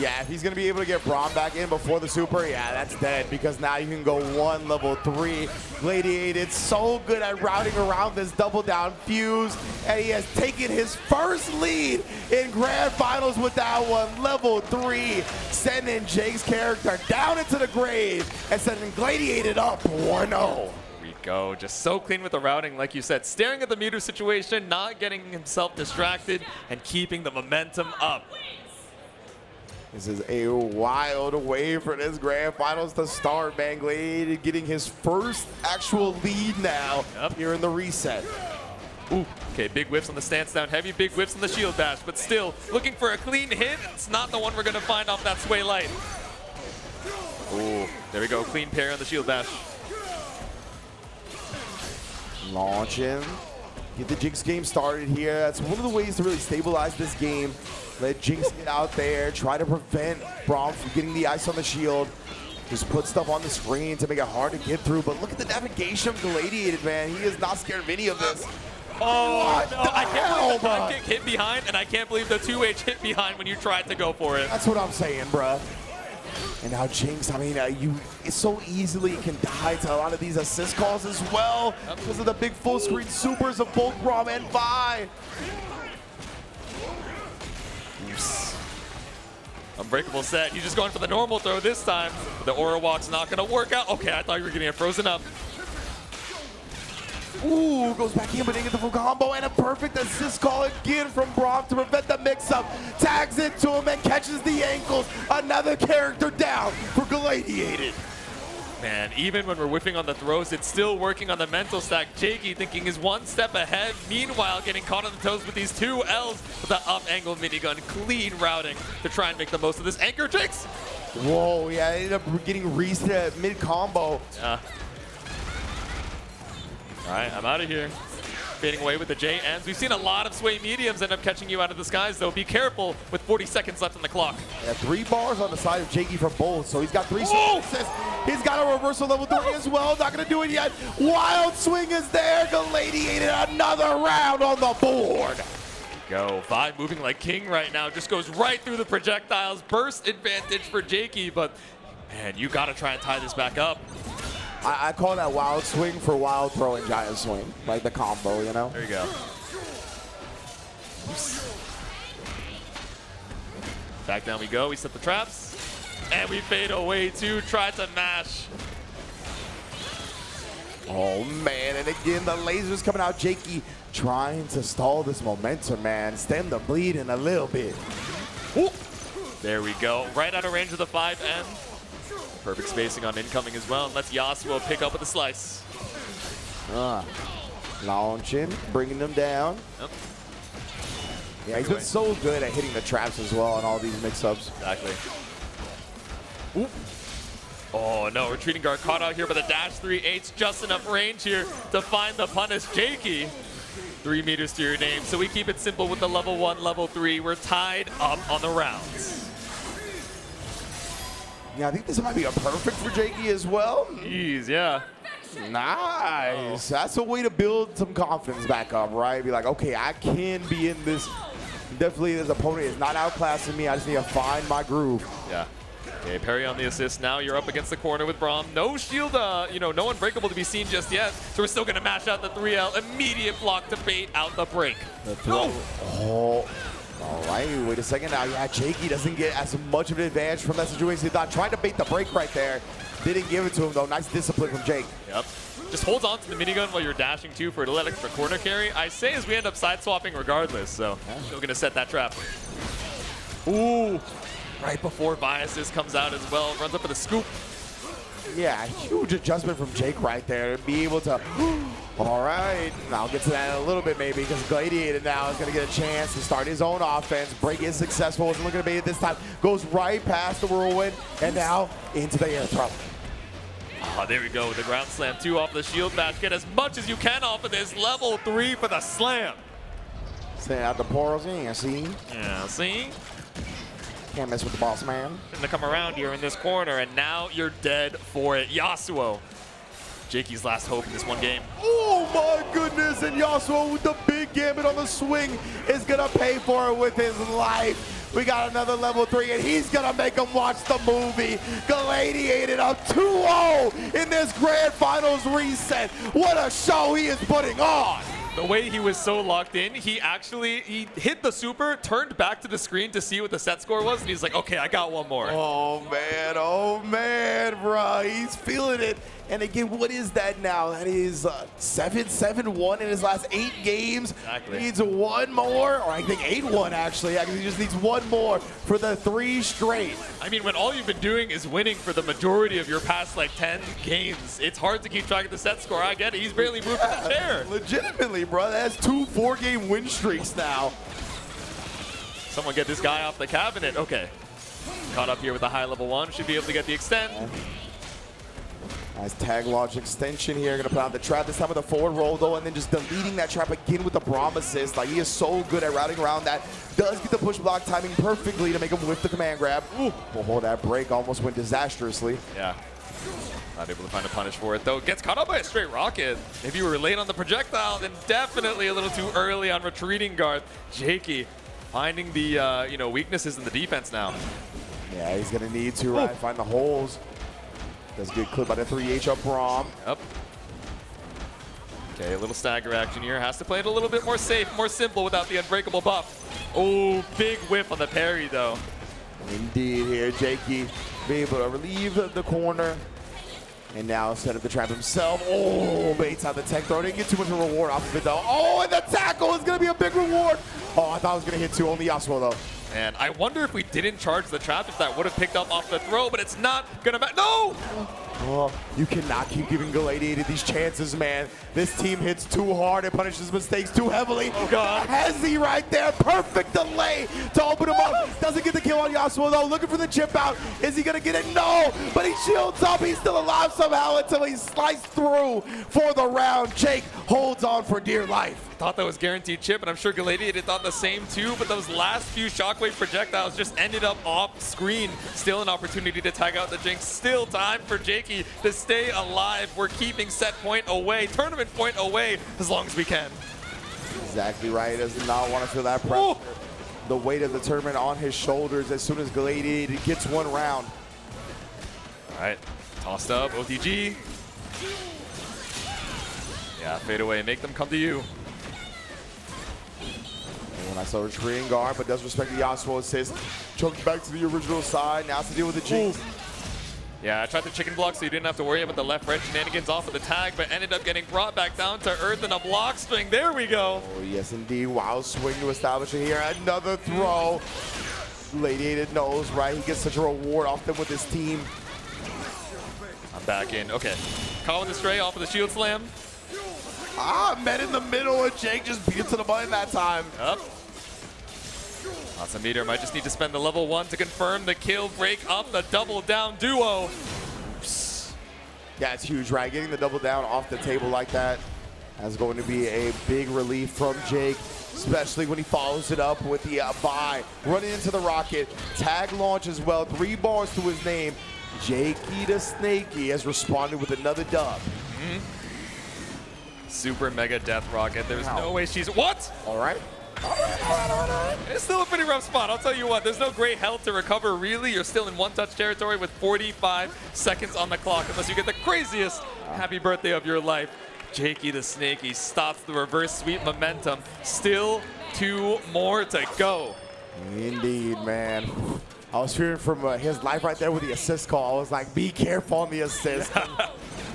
Yeah, if he's going to be able to get Braum back in before the super, yeah, that's dead, because now you can go 1 level 3. Gladiated so good at routing around this double down fuse, and he has taken his first lead in grand finals with that one. Level 3, sending Jake's character down into the grave and sending Gladiated up 1-0. Go. Just so clean with the routing, like you said. Staring at the meter situation, not getting himself distracted, and keeping the momentum up. This is a wild way for this grand finals to start, man. Glade getting his first actual lead now here in the reset. Ooh, okay, big whiffs on the stance down heavy, big whiffs on the shield bash, but still looking for a clean hit. It's not the one we're gonna find off that sway light. Ooh, there we go, clean parry on the shield bash. Launch him. Get the Jinx game started here. That's one of the ways to really stabilize this game. Let Jinx get out there, try to prevent Braum from getting the ice on the shield. Just put stuff on the screen to make it hard to get through. But look at the navigation of Galladiated, man. He is not scared of any of this. Oh, no, I can't believe the bruh? dive kick hit behind, and I can't believe the 2H hit behind when you tried to go for it. That's what I'm saying, bruh. And now Jinx, I mean, you so easily can die to a lot of these assist calls as well because of the big full screen supers of both Braum and Vi. Unbreakable set. He's just going for the normal throw this time. The aura walk's not going to work out. Okay, I thought you were getting it frozen up. Ooh, goes back in, but didn't get the full combo, and a perfect assist call again from Braum to prevent the mix-up. Tags into him and catches the ankles. Another character down for Galladiated. Man, even when we're whiffing on the throws, it's still working on the mental stack. Jakey thinking he's one step ahead. Meanwhile, getting caught on the toes with these 2 Ls with the up angle minigun. Clean routing to try and make the most of this. Anchor Jinx! Whoa, yeah, ended up getting reset mid-combo. Yeah. All right, I'm out of here. Fading away with the J-ends. We've seen a lot of sway mediums end up catching you out of the skies, though. Be careful with 40 seconds left on the clock. Yeah, 3 bars on the side of Jakey for both, so he's got 3 assists. He's got a reversal level 3 as well. Not going to do it yet. Wild swing is there. Galladiated another round on the board. Go. Vi moving like king right now. Just goes right through the projectiles. Burst advantage for Jakey, but man, you got to try and tie this back up. I call that wild swing for wild throw and giant swing, like the combo, you know? There you go. Back down we go. We set the traps, and we fade away too. Try to mash. Oh, man, and again, the lasers coming out. Jakey trying to stall this momentum, man. Stem the bleeding a little bit. Ooh. There we go. Right out of range of the 5N. Perfect spacing on incoming as well. Let's Yasuo pick up with the slice. Launching, bringing them down. Yep. Yeah, he's been so good at hitting the traps as well on all these mix-ups. Exactly. Ooh. Oh no, retreating guard caught out here by the dash 3H. Just enough range here to find the punish. Jakey, 3 meters to your name. So we keep it simple with the level 1, level 3. We're tied up on the rounds. Yeah, I think this might be a perfect for Jakey as well. Jeez, yeah. Nice. That's a way to build some confidence back up, right? Be like, okay, I can be in this. Definitely this opponent is not outclassing me. I just need to find my groove. Yeah. Okay, parry on the assist. Now you're up against the corner with Braum. No shield, no unbreakable to be seen just yet. So we're still going to mash out the 3L. Immediate block to bait out the break. Oh. All right, wait a second now. Yeah, Jakey doesn't get as much of an advantage from that situation. He thought, trying to bait the break right there. Didn't give it to him, though. Nice discipline from Jake. Yep. Just holds on to the minigun while you're dashing, too, for a little extra corner carry. I say as we end up side-swapping regardless, so still going to set that trap. Ooh. Right before Biases comes out as well. Runs up with a scoop. Yeah, huge adjustment from Jake right there to be able to. All right, I'll get to that in a little bit maybe because Galladiated now is going to get a chance to start his own offense. Break is successful. Wasn't looking to bait it this time. Goes right past the whirlwind and now into the air throw. Oh, there we go. The ground slam 2 off the shield bash. Get as much as you can off of this. Level 3 for the slam. Send out the portals in, see? Yeah, see? Can't mess with the boss, man. To come around here in this corner, and now you're dead for it. Yasuo. Jakey's last hope in this one game. Oh my goodness, and Yasuo with the big gambit on the swing is gonna pay for it with his life. We got another level 3, and he's gonna make him watch the movie. Galladiated up 2-0 in this grand finals reset. What a show he is putting on. The way he was so locked in, he hit the super, turned back to the screen to see what the set score was, and he's like, okay, I got one more. Oh man, bro. He's feeling it. And again, what is that now? That is 7-7-1 in his last 8 games. Exactly. He needs one more, or I think 8-1 actually. He just needs one more for the 3 straight. I mean, when all you've been doing is winning for the majority of your past like 10 games, it's hard to keep track of the set score. I get it. He's barely moved from the chair. Legitimately, bro. That's 2 4-game win streaks now. Someone get this guy off the cabinet. Okay. Caught up here with the high level 1. Should be able to get the extend. Nice tag launch extension here. Gonna put out the trap this time with a forward roll though, and then just deleting that trap again with the Braum assist. Like, he is so good at routing around that. Does get the push block timing perfectly to make him whip the command grab. Ooh. Oh, that break almost went disastrously. Yeah. Not able to find a punish for it though. Gets caught up by a straight rocket. If you were late on the projectile, then definitely a little too early on retreating guard. Jakey finding the weaknesses in the defense now. Yeah, he's gonna need to find the holes. Does get clipped by the 3H up Braum. Up. Okay, a little stagger action here. Has to play it a little bit more safe, more simple without the unbreakable buff. Oh, big whiff on the parry though. Indeed here, Jakey be able to relieve the corner. And now set up the trap himself. Oh, baits out the tech throw. Didn't get too much of a reward off of it though. Oh, and the tackle is gonna be a big reward. Oh, I thought it was gonna hit 2, only Yasuo though. And I wonder if we didn't charge the trap, if that would have picked up off the throw, but it's not gonna no! Oh, you cannot keep giving Galladiated these chances, man. This team hits too hard and punishes mistakes too heavily. Oh, God. Hezzy right there. Perfect delay to open him up. Doesn't get the kill on Yasuo, though. Looking for the chip out. Is he going to get it? No. But he shields up. He's still alive somehow until he's sliced through for the round. Jake holds on for dear life. Thought that was guaranteed chip, and I'm sure Galladiated thought the same too, but those last few shockwave projectiles just ended up off screen. Still an opportunity to tag out the Jinx. Still time for Jakey to stay alive. We're keeping set point away, tournament point away, as long as we can. Exactly right. Does not want to feel that pressure. Ooh. The weight of the tournament on his shoulders as soon as Galladiated gets one round. All right, tossed up, OTG. Yeah, fade away, make them come to you. Nice little retreating guard, but does respect the Yasuo assist. Choked back to the original side. Now it's to deal with the Jinx. Yeah, I tried the chicken block so you didn't have to worry about the left red shenanigans off of the tag, but ended up getting brought back down to earth in a block string. There we go. Oh, yes, indeed. Wow, swing to establish it here. Another throw. Galladiated knows, right? He gets such a reward off them with his team. I'm back in. Okay. Calling the stray off of the shield slam. Met in the middle, and Jake just beat it to the button that time. Up. Lots of meter. Might just need to spend the level 1 to confirm the kill, break up the double down duo. Oops. Yeah, it's huge, right? Getting the double down off the table like that is going to be a big relief from Jake, especially when he follows it up with the buy. Running into the rocket. Tag launch as well. 3 bars to his name. Jakey the Snakey has responded with another dub. Super mega death rocket. There's no way she's... What? All right. It's still a pretty rough spot. I'll tell you what. There's no great health to recover, really. You're still in one-touch territory with 45 seconds on the clock, unless you get the craziest happy birthday of your life. Jakey the Snakey stops the reverse sweep momentum. Still 2 more to go. Indeed, man. I was fearing from his life right there with the assist call. I was like, be careful on the assist.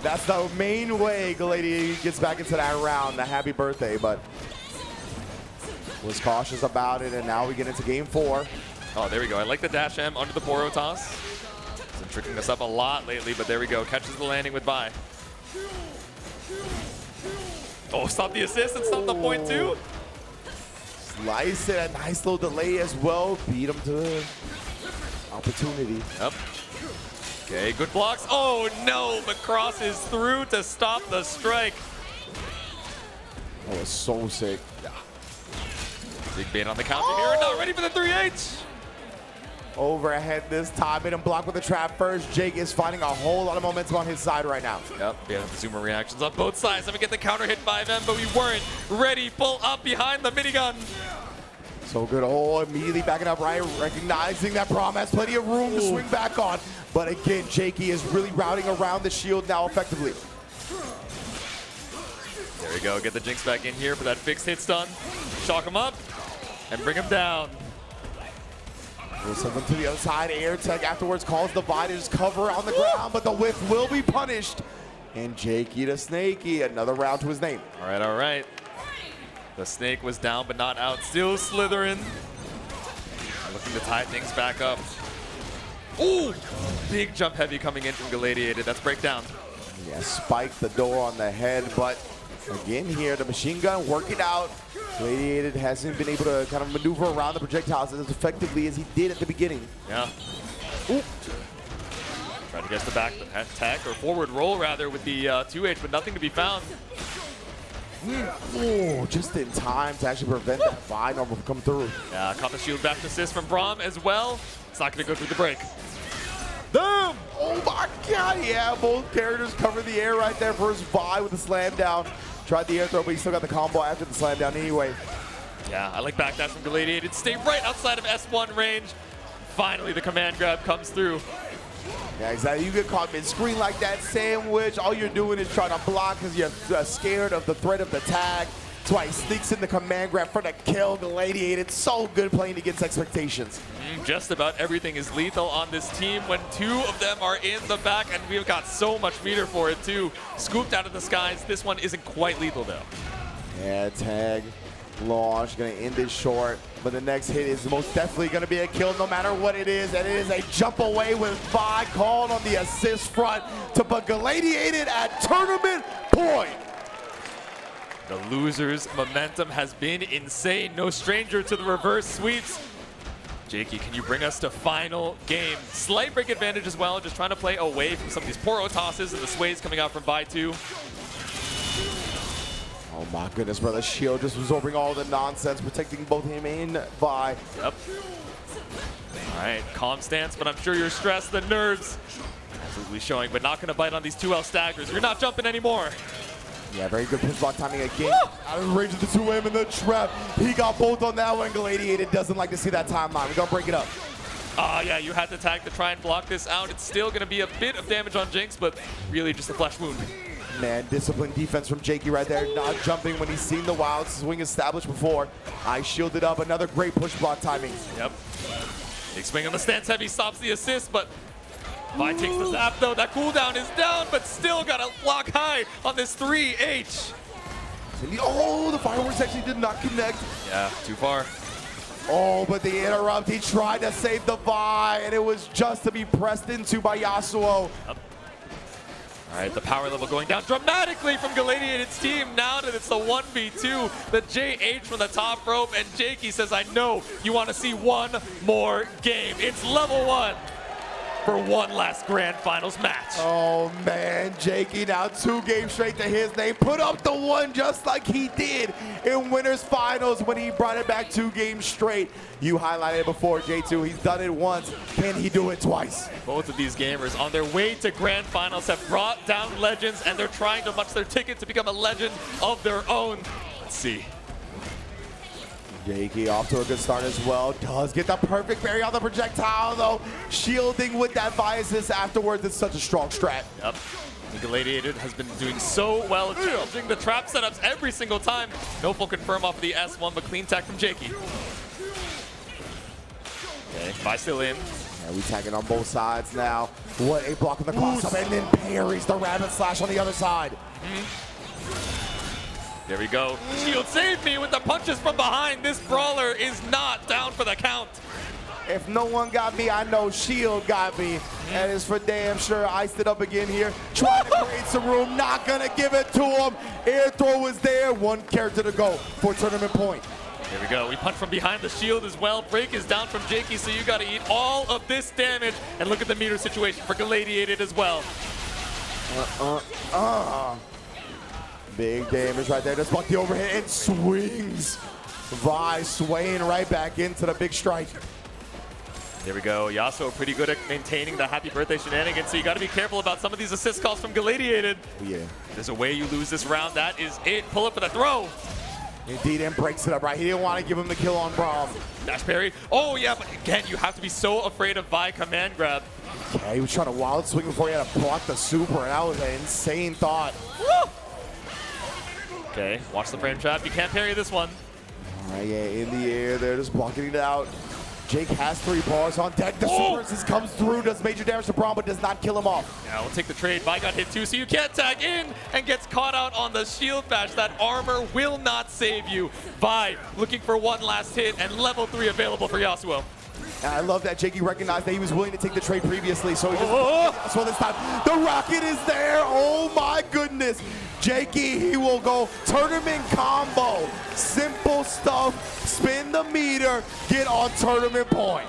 That's the main way Galladiated gets back into that round, the happy birthday, but was cautious about it, and now we get into game 4. Oh, there we go. I like the dash M under the Boro toss. It's been tricking us up a lot lately, but there we go. Catches the landing with bye. Oh, stop the assist and stop the point too. Slice it, a nice little delay as well. Beat him to the opportunity. Yep. Okay, good blocks. Oh no, but crosses through to stop the strike. That was so sick. Big bait on the counter here, not ready for the 3H. Overhead this time, made him block with the trap first. Jake is finding a whole lot of momentum on his side right now. Yep, yeah, the zoomer reactions on both sides. Let me get the counter hit 5M, but we weren't ready. Full up behind the minigun. So good. Oh, immediately backing up right, recognizing that Braum has plenty of room to swing back on. But again, Jakey is really routing around the shield now effectively. There we go. Get the Jinx back in here for that fixed hit stun. Shock him up and bring him down. We'll send them to the other side. Air tech afterwards calls the Viders cover on the ground, but the whiff will be punished. And Jakey the Snakey, another round to his name. All right, all right. The snake was down but not out. Still slithering. Looking to tie things back up. Ooh! Big jump heavy coming in from Galladiated. That's breakdown. Yeah, spiked the door on the head, but again here, the machine gun working out. Galladiated hasn't been able to kind of maneuver around the projectiles as effectively as he did at the beginning. Yeah. Ooh. Trying to get the back attack, or forward roll rather, with the 2H, but nothing to be found. Oh, just in time to actually prevent that Vi normal from coming through. Yeah, caught the shield back assist from Braum as well. It's not going to go through the break. Boom! Oh my God, yeah, both characters cover the air right there. First Vi with the slam down. Tried the air throw, but he still got the combo after the slam down anyway. Yeah, I like backdash from Galladiated. Stay right outside of S1 range. Finally, the command grab comes through. Yeah, exactly. You get caught mid-screen like that sandwich. All you're doing is trying to block because you're scared of the threat of the tag. That's why he sneaks in the command grab for the kill. Galladiated. So good playing against expectations. Just about everything is lethal on this team when two of them are in the back, and we've got so much meter for it too. Scooped out of the skies. This one isn't quite lethal though. Yeah, tag, launch, gonna end it short. But the next hit is most definitely gonna be a kill no matter what it is. And it is a jump away with Vi called on the assist front to put Galladiated at tournament point. The losers' momentum has been insane. No stranger to the reverse sweeps. Jakey, can you bring us to final game? Slight break advantage as well, just trying to play away from some of these Poro tosses and the sways coming out from Vi 2. Oh my goodness, brother. Shield just absorbing all the nonsense, protecting both him and Vi. Yep. All right, calm stance, but I'm sure you're stressed. The nerves absolutely showing, but not going to bite on these 2L staggers. You're not jumping anymore. Yeah, very good push block timing again. Out of the range of the 2M in the trap. He got both on that one. Galladiated doesn't like to see that timeline. We're going to break it up. Yeah, you had to tag to try and block this out. It's still going to be a bit of damage on Jinx, but really just a flesh wound. Man, disciplined defense from Jakey right there. Not jumping when he's seen the wild swing established before. I shielded up. Another great push block timing. Yep. Big swing on the stance heavy stops the assist, but Vi takes the zap though. That cooldown is down, but still got a block high on this 3H. Oh, the fireworks actually did not connect. Yeah, too far. Oh, but the interrupt. He tried to save the Vi, and it was just to be pressed into by Yasuo. Yep. All right, the power level going down dramatically from Galladiated's team. Now that it's the 1v2, the JH from the top rope, and Jakey says, I know you want to see one more game. It's level 1 for one last grand finals match. Oh man, Jakey now 2 games straight to his name. Put up the one just like he did in winners finals when he brought it back 2 games straight. You highlighted it before, J2. He's done it once. Can he do it twice? Both of these gamers on their way to grand finals have brought down legends, and they're trying to munch their ticket to become a legend of their own. Let's see. Jakey off to a good start as well. Does get the perfect parry on the projectile though. Shielding with that biases afterwards. It's such a strong strat. Yep. Galladiated has been doing so well challenging the trap setups every single time. No full confirm off of the S1, but clean tech from Jakey. Okay, Vi still in. Yeah, we tagging on both sides now. What a block on the cross up, and then parries the rabbit slash on the other side. There we go. Shield saved me with the punches from behind. This brawler is not down for the count. If no one got me, I know Shield got me. And it's for damn sure. Iced it up again here. Trying to create some room. Not going to give it to him. Air throw was there. 1 character to go for tournament point. There we go. We punch from behind the shield as well. Break is down from Jakey, so you got to eat all of this damage. And look at the meter situation for Galladiated as well. Big damage right there. Just block the overhead and swings. Vi swaying right back into the big strike. There we go. Yasuo pretty good at maintaining the happy birthday shenanigans, so you got to be careful about some of these assist calls from Galladiated. Yeah. There's a way you lose this round. That is it. Pull up for the throw. Indeed, and breaks it up right. He didn't want to give him the kill on Braum. Dash parry. Oh, yeah, but again, you have to be so afraid of Vi command grab. Yeah, he was trying to wild swing before he had to block the super, and that was an insane thought. Woo! Okay, watch the frame trap. You can't parry this one. All right, yeah, in the air there, just blocking it out. Jake has 3 bars on deck. The super assist comes through, does major damage to Braum, but does not kill him off. Yeah, we'll take the trade. Vi got hit too, so you can't tag in and gets caught out on the shield bash. That armor will not save you. Vi looking for one last hit, and level 3 available for Yasuo. And I love that Jakey recognized that he was willing to take the trade previously, so he just so this time. The rocket is there. Oh my goodness. Jakey, he will go tournament combo. Simple stuff. Spin the meter. Get on tournament point.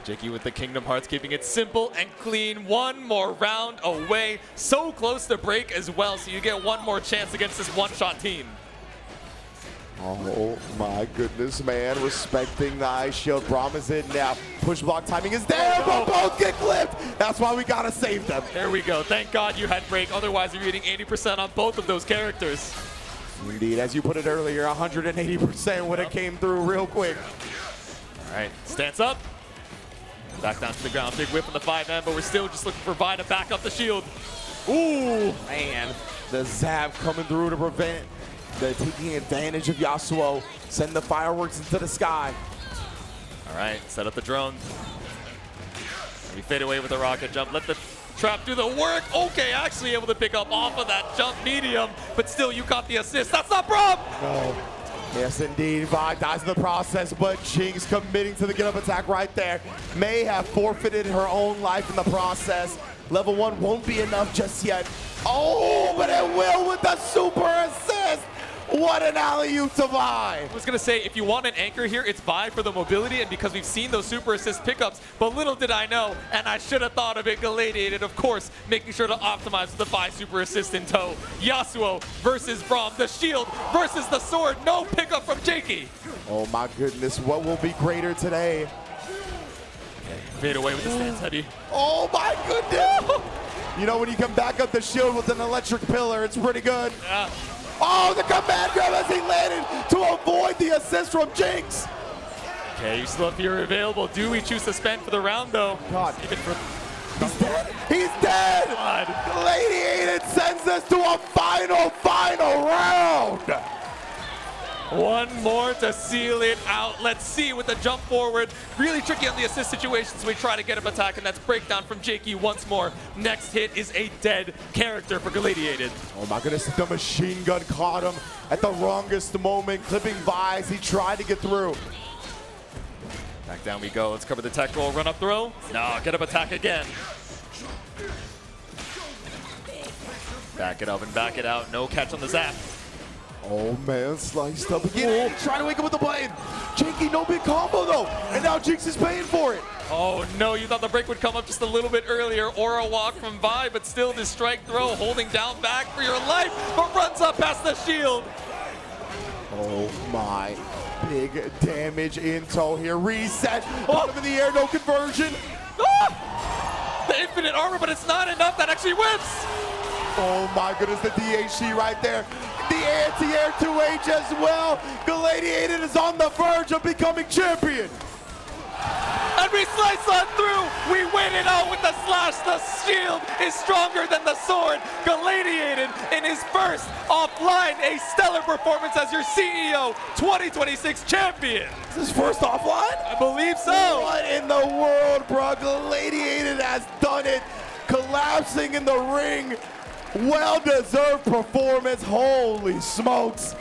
Jakey with the Kingdom Hearts, keeping it simple and clean. One more round away. So close to break as well, so you get one more chance against this one-shot team. Oh my goodness, man. Respecting the ice shield. Braum is in now. Push block timing is there, but both get clipped. That's why we gotta save them. There we go. Thank God you had break. Otherwise, you're getting 80% on both of those characters. Indeed, as you put it earlier, 180% would have came through real quick. All right, stance up. Back down to the ground. Big whip on the 5-man, but we're still just looking for Vi to back up the shield. Ooh, man. The zap coming through to prevent. They're taking advantage of Yasuo. Send the fireworks into the sky. All right, set up the drone. We fade away with the rocket jump. Let the trap do the work. Okay, actually able to pick up off of that jump medium, but still you caught the assist. That's not Braum! No. Yes, indeed. Vi dies in the process, but Jinx committing to the get-up attack right there. May have forfeited her own life in the process. Level 1 won't be enough just yet. Oh, but it will with the super assist. What an alley-oop to Vi. I was going to say, if you want an anchor here, it's Vi for the mobility, and because we've seen those super assist pickups, but little did I know, and I should have thought of it, Galladiated, of course, making sure to optimize with the Vi super assist in tow. Yasuo versus Braum, the shield versus the sword, no pickup from Jakey. Oh my goodness, what will be greater today? Fade away with the stance heavy. Oh my goodness. You know, when you can back up the shield with an electric pillar, it's pretty good. Yeah. Oh, the command grab as he landed to avoid the assist from Jinx. Okay, you still have Fury available. Do we choose to spend for the round, though? God. Even for He's dead. He's dead. God. Galladiated sends us to a final round. One more to seal it out. Let's see with the jump forward. Really tricky on the assist situation, so we try to get him attack, and that's breakdown from Jakey once more. Next hit is a dead character for Galladiated. Oh my goodness, the machine gun caught him at the wrongest moment, clipping Vi as he tried to get through. Back down we go. Let's cover the tech roll. Run up throw. No, get up attack again. Back it up and back it out. No catch on the zap. Oh man, sliced up again. Trying to wake up with the blade. Jakey, no big combo though. And now Jinx is paying for it. Oh no, you thought the break would come up just a little bit earlier. Aura walk from Vi, but still this strike throw holding down back for your life, but runs up past the shield. Oh my. Big damage in tow here. Reset. Bottom of the air, no conversion. Ah! The infinite armor, but it's not enough. That actually whips. Oh my goodness, the DHC right there. The anti-air 2H as well. Galladiated is on the verge of becoming champion. And we slice on through. We win it out with the slash. The shield is stronger than the sword. Galladiated in his first offline, a stellar performance as your CEO 2026 champion. Is this first offline? I believe so. What in the world, bro? Galladiated has done it. Collapsing in the ring. Well-deserved performance. Holy smokes.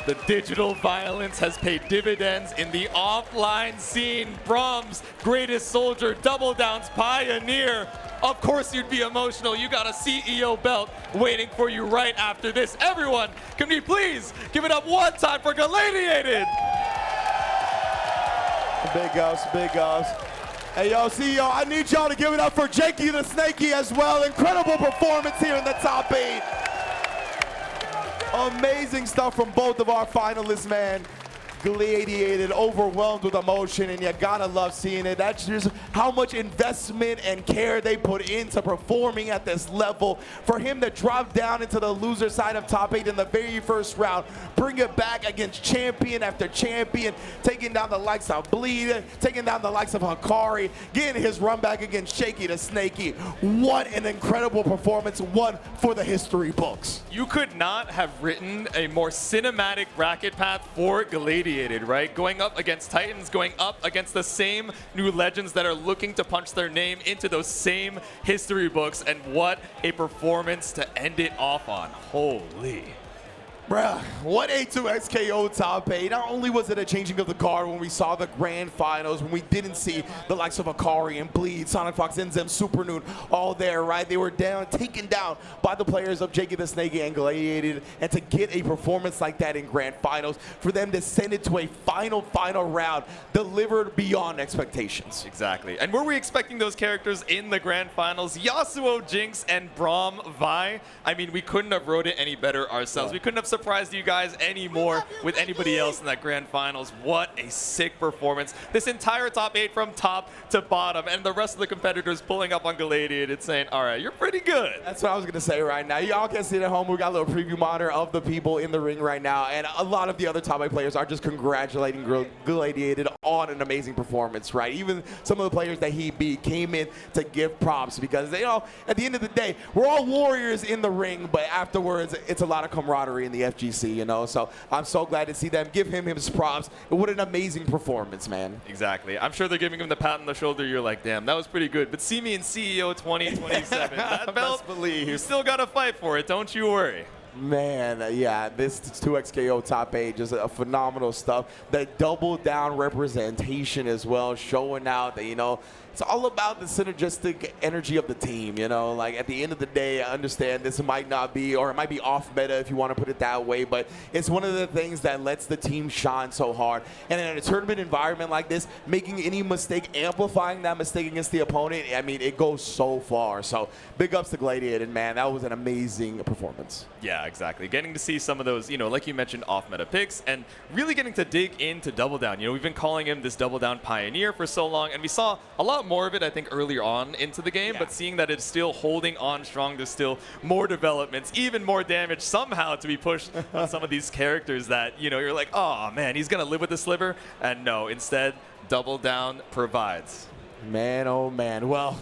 The digital violence has paid dividends in the offline scene. Braum's greatest soldier, Double Down's pioneer. Of course you'd be emotional. You got a CEO belt waiting for you right after this. Everyone, can we please give it up one time for Galladiated? Big ups, big ups. Hey, yo, CEO, I need y'all to give it up for Jakey the Snakey as well. Incredible performance here in the top 8. Amazing stuff from both of our finalists, man. Galladiated, overwhelmed with emotion, and you gotta love seeing it. That's just how much investment and care they put into performing at this level. For him to drop down into the loser side of top 8 in the very first round, bring it back against champion after champion, taking down the likes of Bleed, taking down the likes of Hikari, getting his run back against Shaky the Snakey. What an incredible performance, one for the history books. You could not have written a more cinematic bracket path for Galladiated Galladiated, right? Going up against Titans, going up against the same new legends that are looking to punch their name into those same history books, and what a performance to end it off on. Holy. Bruh, what a 2XKO top 8. Not only was it a changing of the guard when we saw the grand finals, when we didn't see the likes of Akari and Bleed, Sonic Fox, Enzem, Supernoon, all there, right? They were taken down by the players of Jakey the Snake and Galladiated, and to get a performance like that in grand finals, for them to send it to a final round, delivered beyond expectations. Exactly. And were we expecting those characters in the grand finals? Yasuo, Jinx, and Braum Vi. I mean, we couldn't have wrote it any better ourselves. We couldn't have surprised you guys anymore with anybody else in that grand finals. What a sick performance. This entire top 8 from top to bottom, and the rest of the competitors pulling up on Galladiated saying, all right, you're pretty good. That's what I was going to say right now. Y'all can see it at home. We got a little preview monitor of the people in the ring right now, and a lot of the other top 8 players are just congratulating Galladiated on an amazing performance, right? Even some of the players that he beat came in to give props, because, you know, at the end of the day, we're all warriors in the ring, but afterwards, it's a lot of camaraderie in the FGC, you know, so I'm so glad to see them give him his props. What an amazing performance, man. Exactly. I'm sure they're giving him the pat on the shoulder. You're like, damn, that was pretty good. But see me in CEO 2027. That belt, believe. you still got to fight for it. Don't you worry. Man, yeah, this 2XKO top 8, just a phenomenal stuff. The double down representation as well, showing out that, you know, it's all about the synergistic energy of the team, you know. Like, at the end of the day, I understand this might not be, or it might be off meta if you want to put it that way, but it's one of the things that lets the team shine so hard. And in a tournament environment like this, making any mistake, amplifying that mistake against the opponent, I mean, it goes so far. So big ups to Gladiated, man. That was an amazing performance. Yeah, exactly. Getting to see some of those, you know, like you mentioned, off-meta picks, and really getting to dig into Double Down. You know, we've been calling him this Double Down pioneer for so long, and we saw a lot more of it, I think, earlier on into the game, but seeing that it's still holding on strong, there's still more developments, even more damage somehow to be pushed on some of these characters that, you know, you're like, oh, man, he's going to live with the sliver. And no, instead, Double Down provides. Man, oh, man. Well,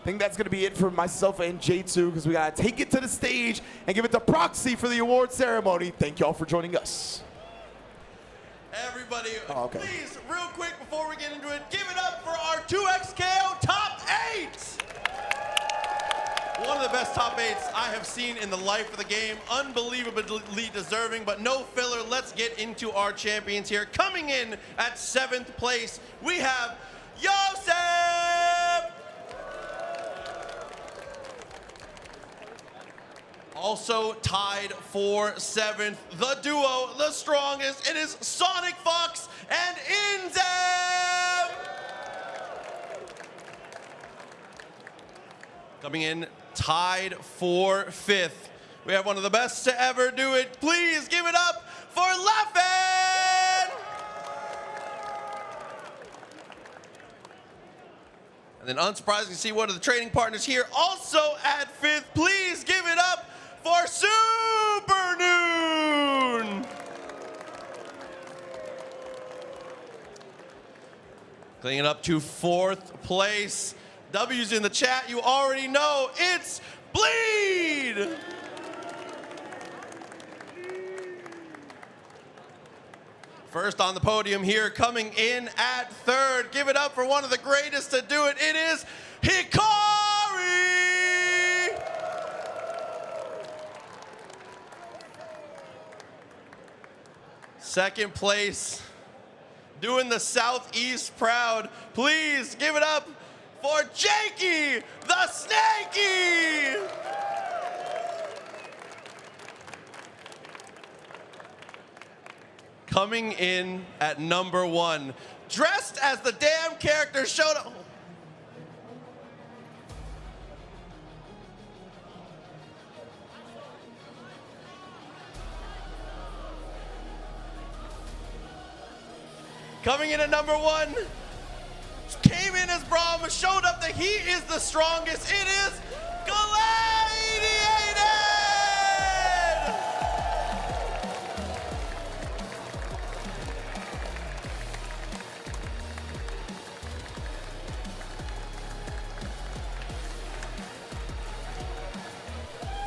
I think that's going to be it for myself and J2, because we got to take it to the stage and give it to Proxy for the award ceremony. Thank you all for joining us. Everybody, okay. Please, real quick before we get into it, give it up for our 2XKO top 8! One of the best top 8s I have seen in the life of the game. Unbelievably deserving, but no filler. Let's get into our champions here. Coming in at 7th place, we have Yosef! Also tied for 7th, the duo, the strongest. It is Sonic Fox and Enzem! Coming in tied for 5th, we have one of the best to ever do it. Please give it up for Laffen! And then unsurprisingly, see one of the trading partners here also at 5th. Please give it up for Supernoon! Cleaning it up to 4th place. W's in the chat, you already know, it's Bleed! First on the podium here, coming in at 3rd. Give it up for one of the greatest to do it. It is Hikari! Second place, doing the Southeast proud. Please give it up for Jakey the Snakey! Coming in at number 1, dressed as the damn character showed up. Coming in at number 1, came in as Braum, showed up that he is the strongest. It is Galladiated!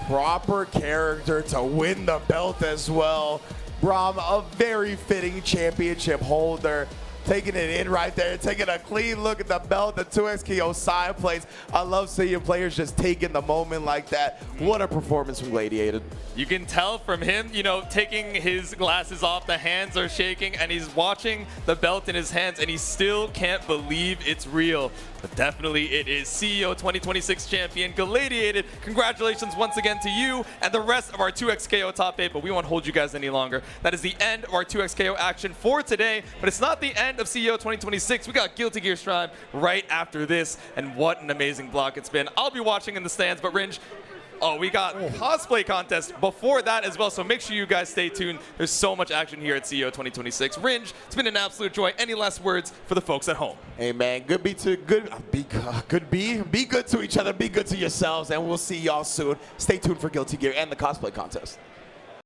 Proper character to win the belt as well. Braum, a very fitting championship holder. Taking it in right there, taking a clean look at the belt, the 2XKO side plates. I love seeing players just taking the moment like that. What a performance from Galladiated. You can tell from him, you know, taking his glasses off, the hands are shaking, and he's watching the belt in his hands, and he still can't believe it's real. But definitely it is. CEO 2026 champion Galladiated. Congratulations once again to you and the rest of our 2XKO top 8, but we won't hold you guys any longer. That is the end of our 2XKO action for today, but it's not the end of CEO 2026. We got Guilty Gear Strive right after this, and what an amazing block it's been. I'll be watching in the stands, but Ringe, oh, we got cosplay contest before that as well, so make sure you guys stay tuned. There's so much action here at CEO 2026. Ringe, it's been an absolute joy. Any last words for the folks at home? Hey man, be good to each other, be good to yourselves, and we'll see y'all soon. Stay tuned for Guilty Gear and the cosplay contest.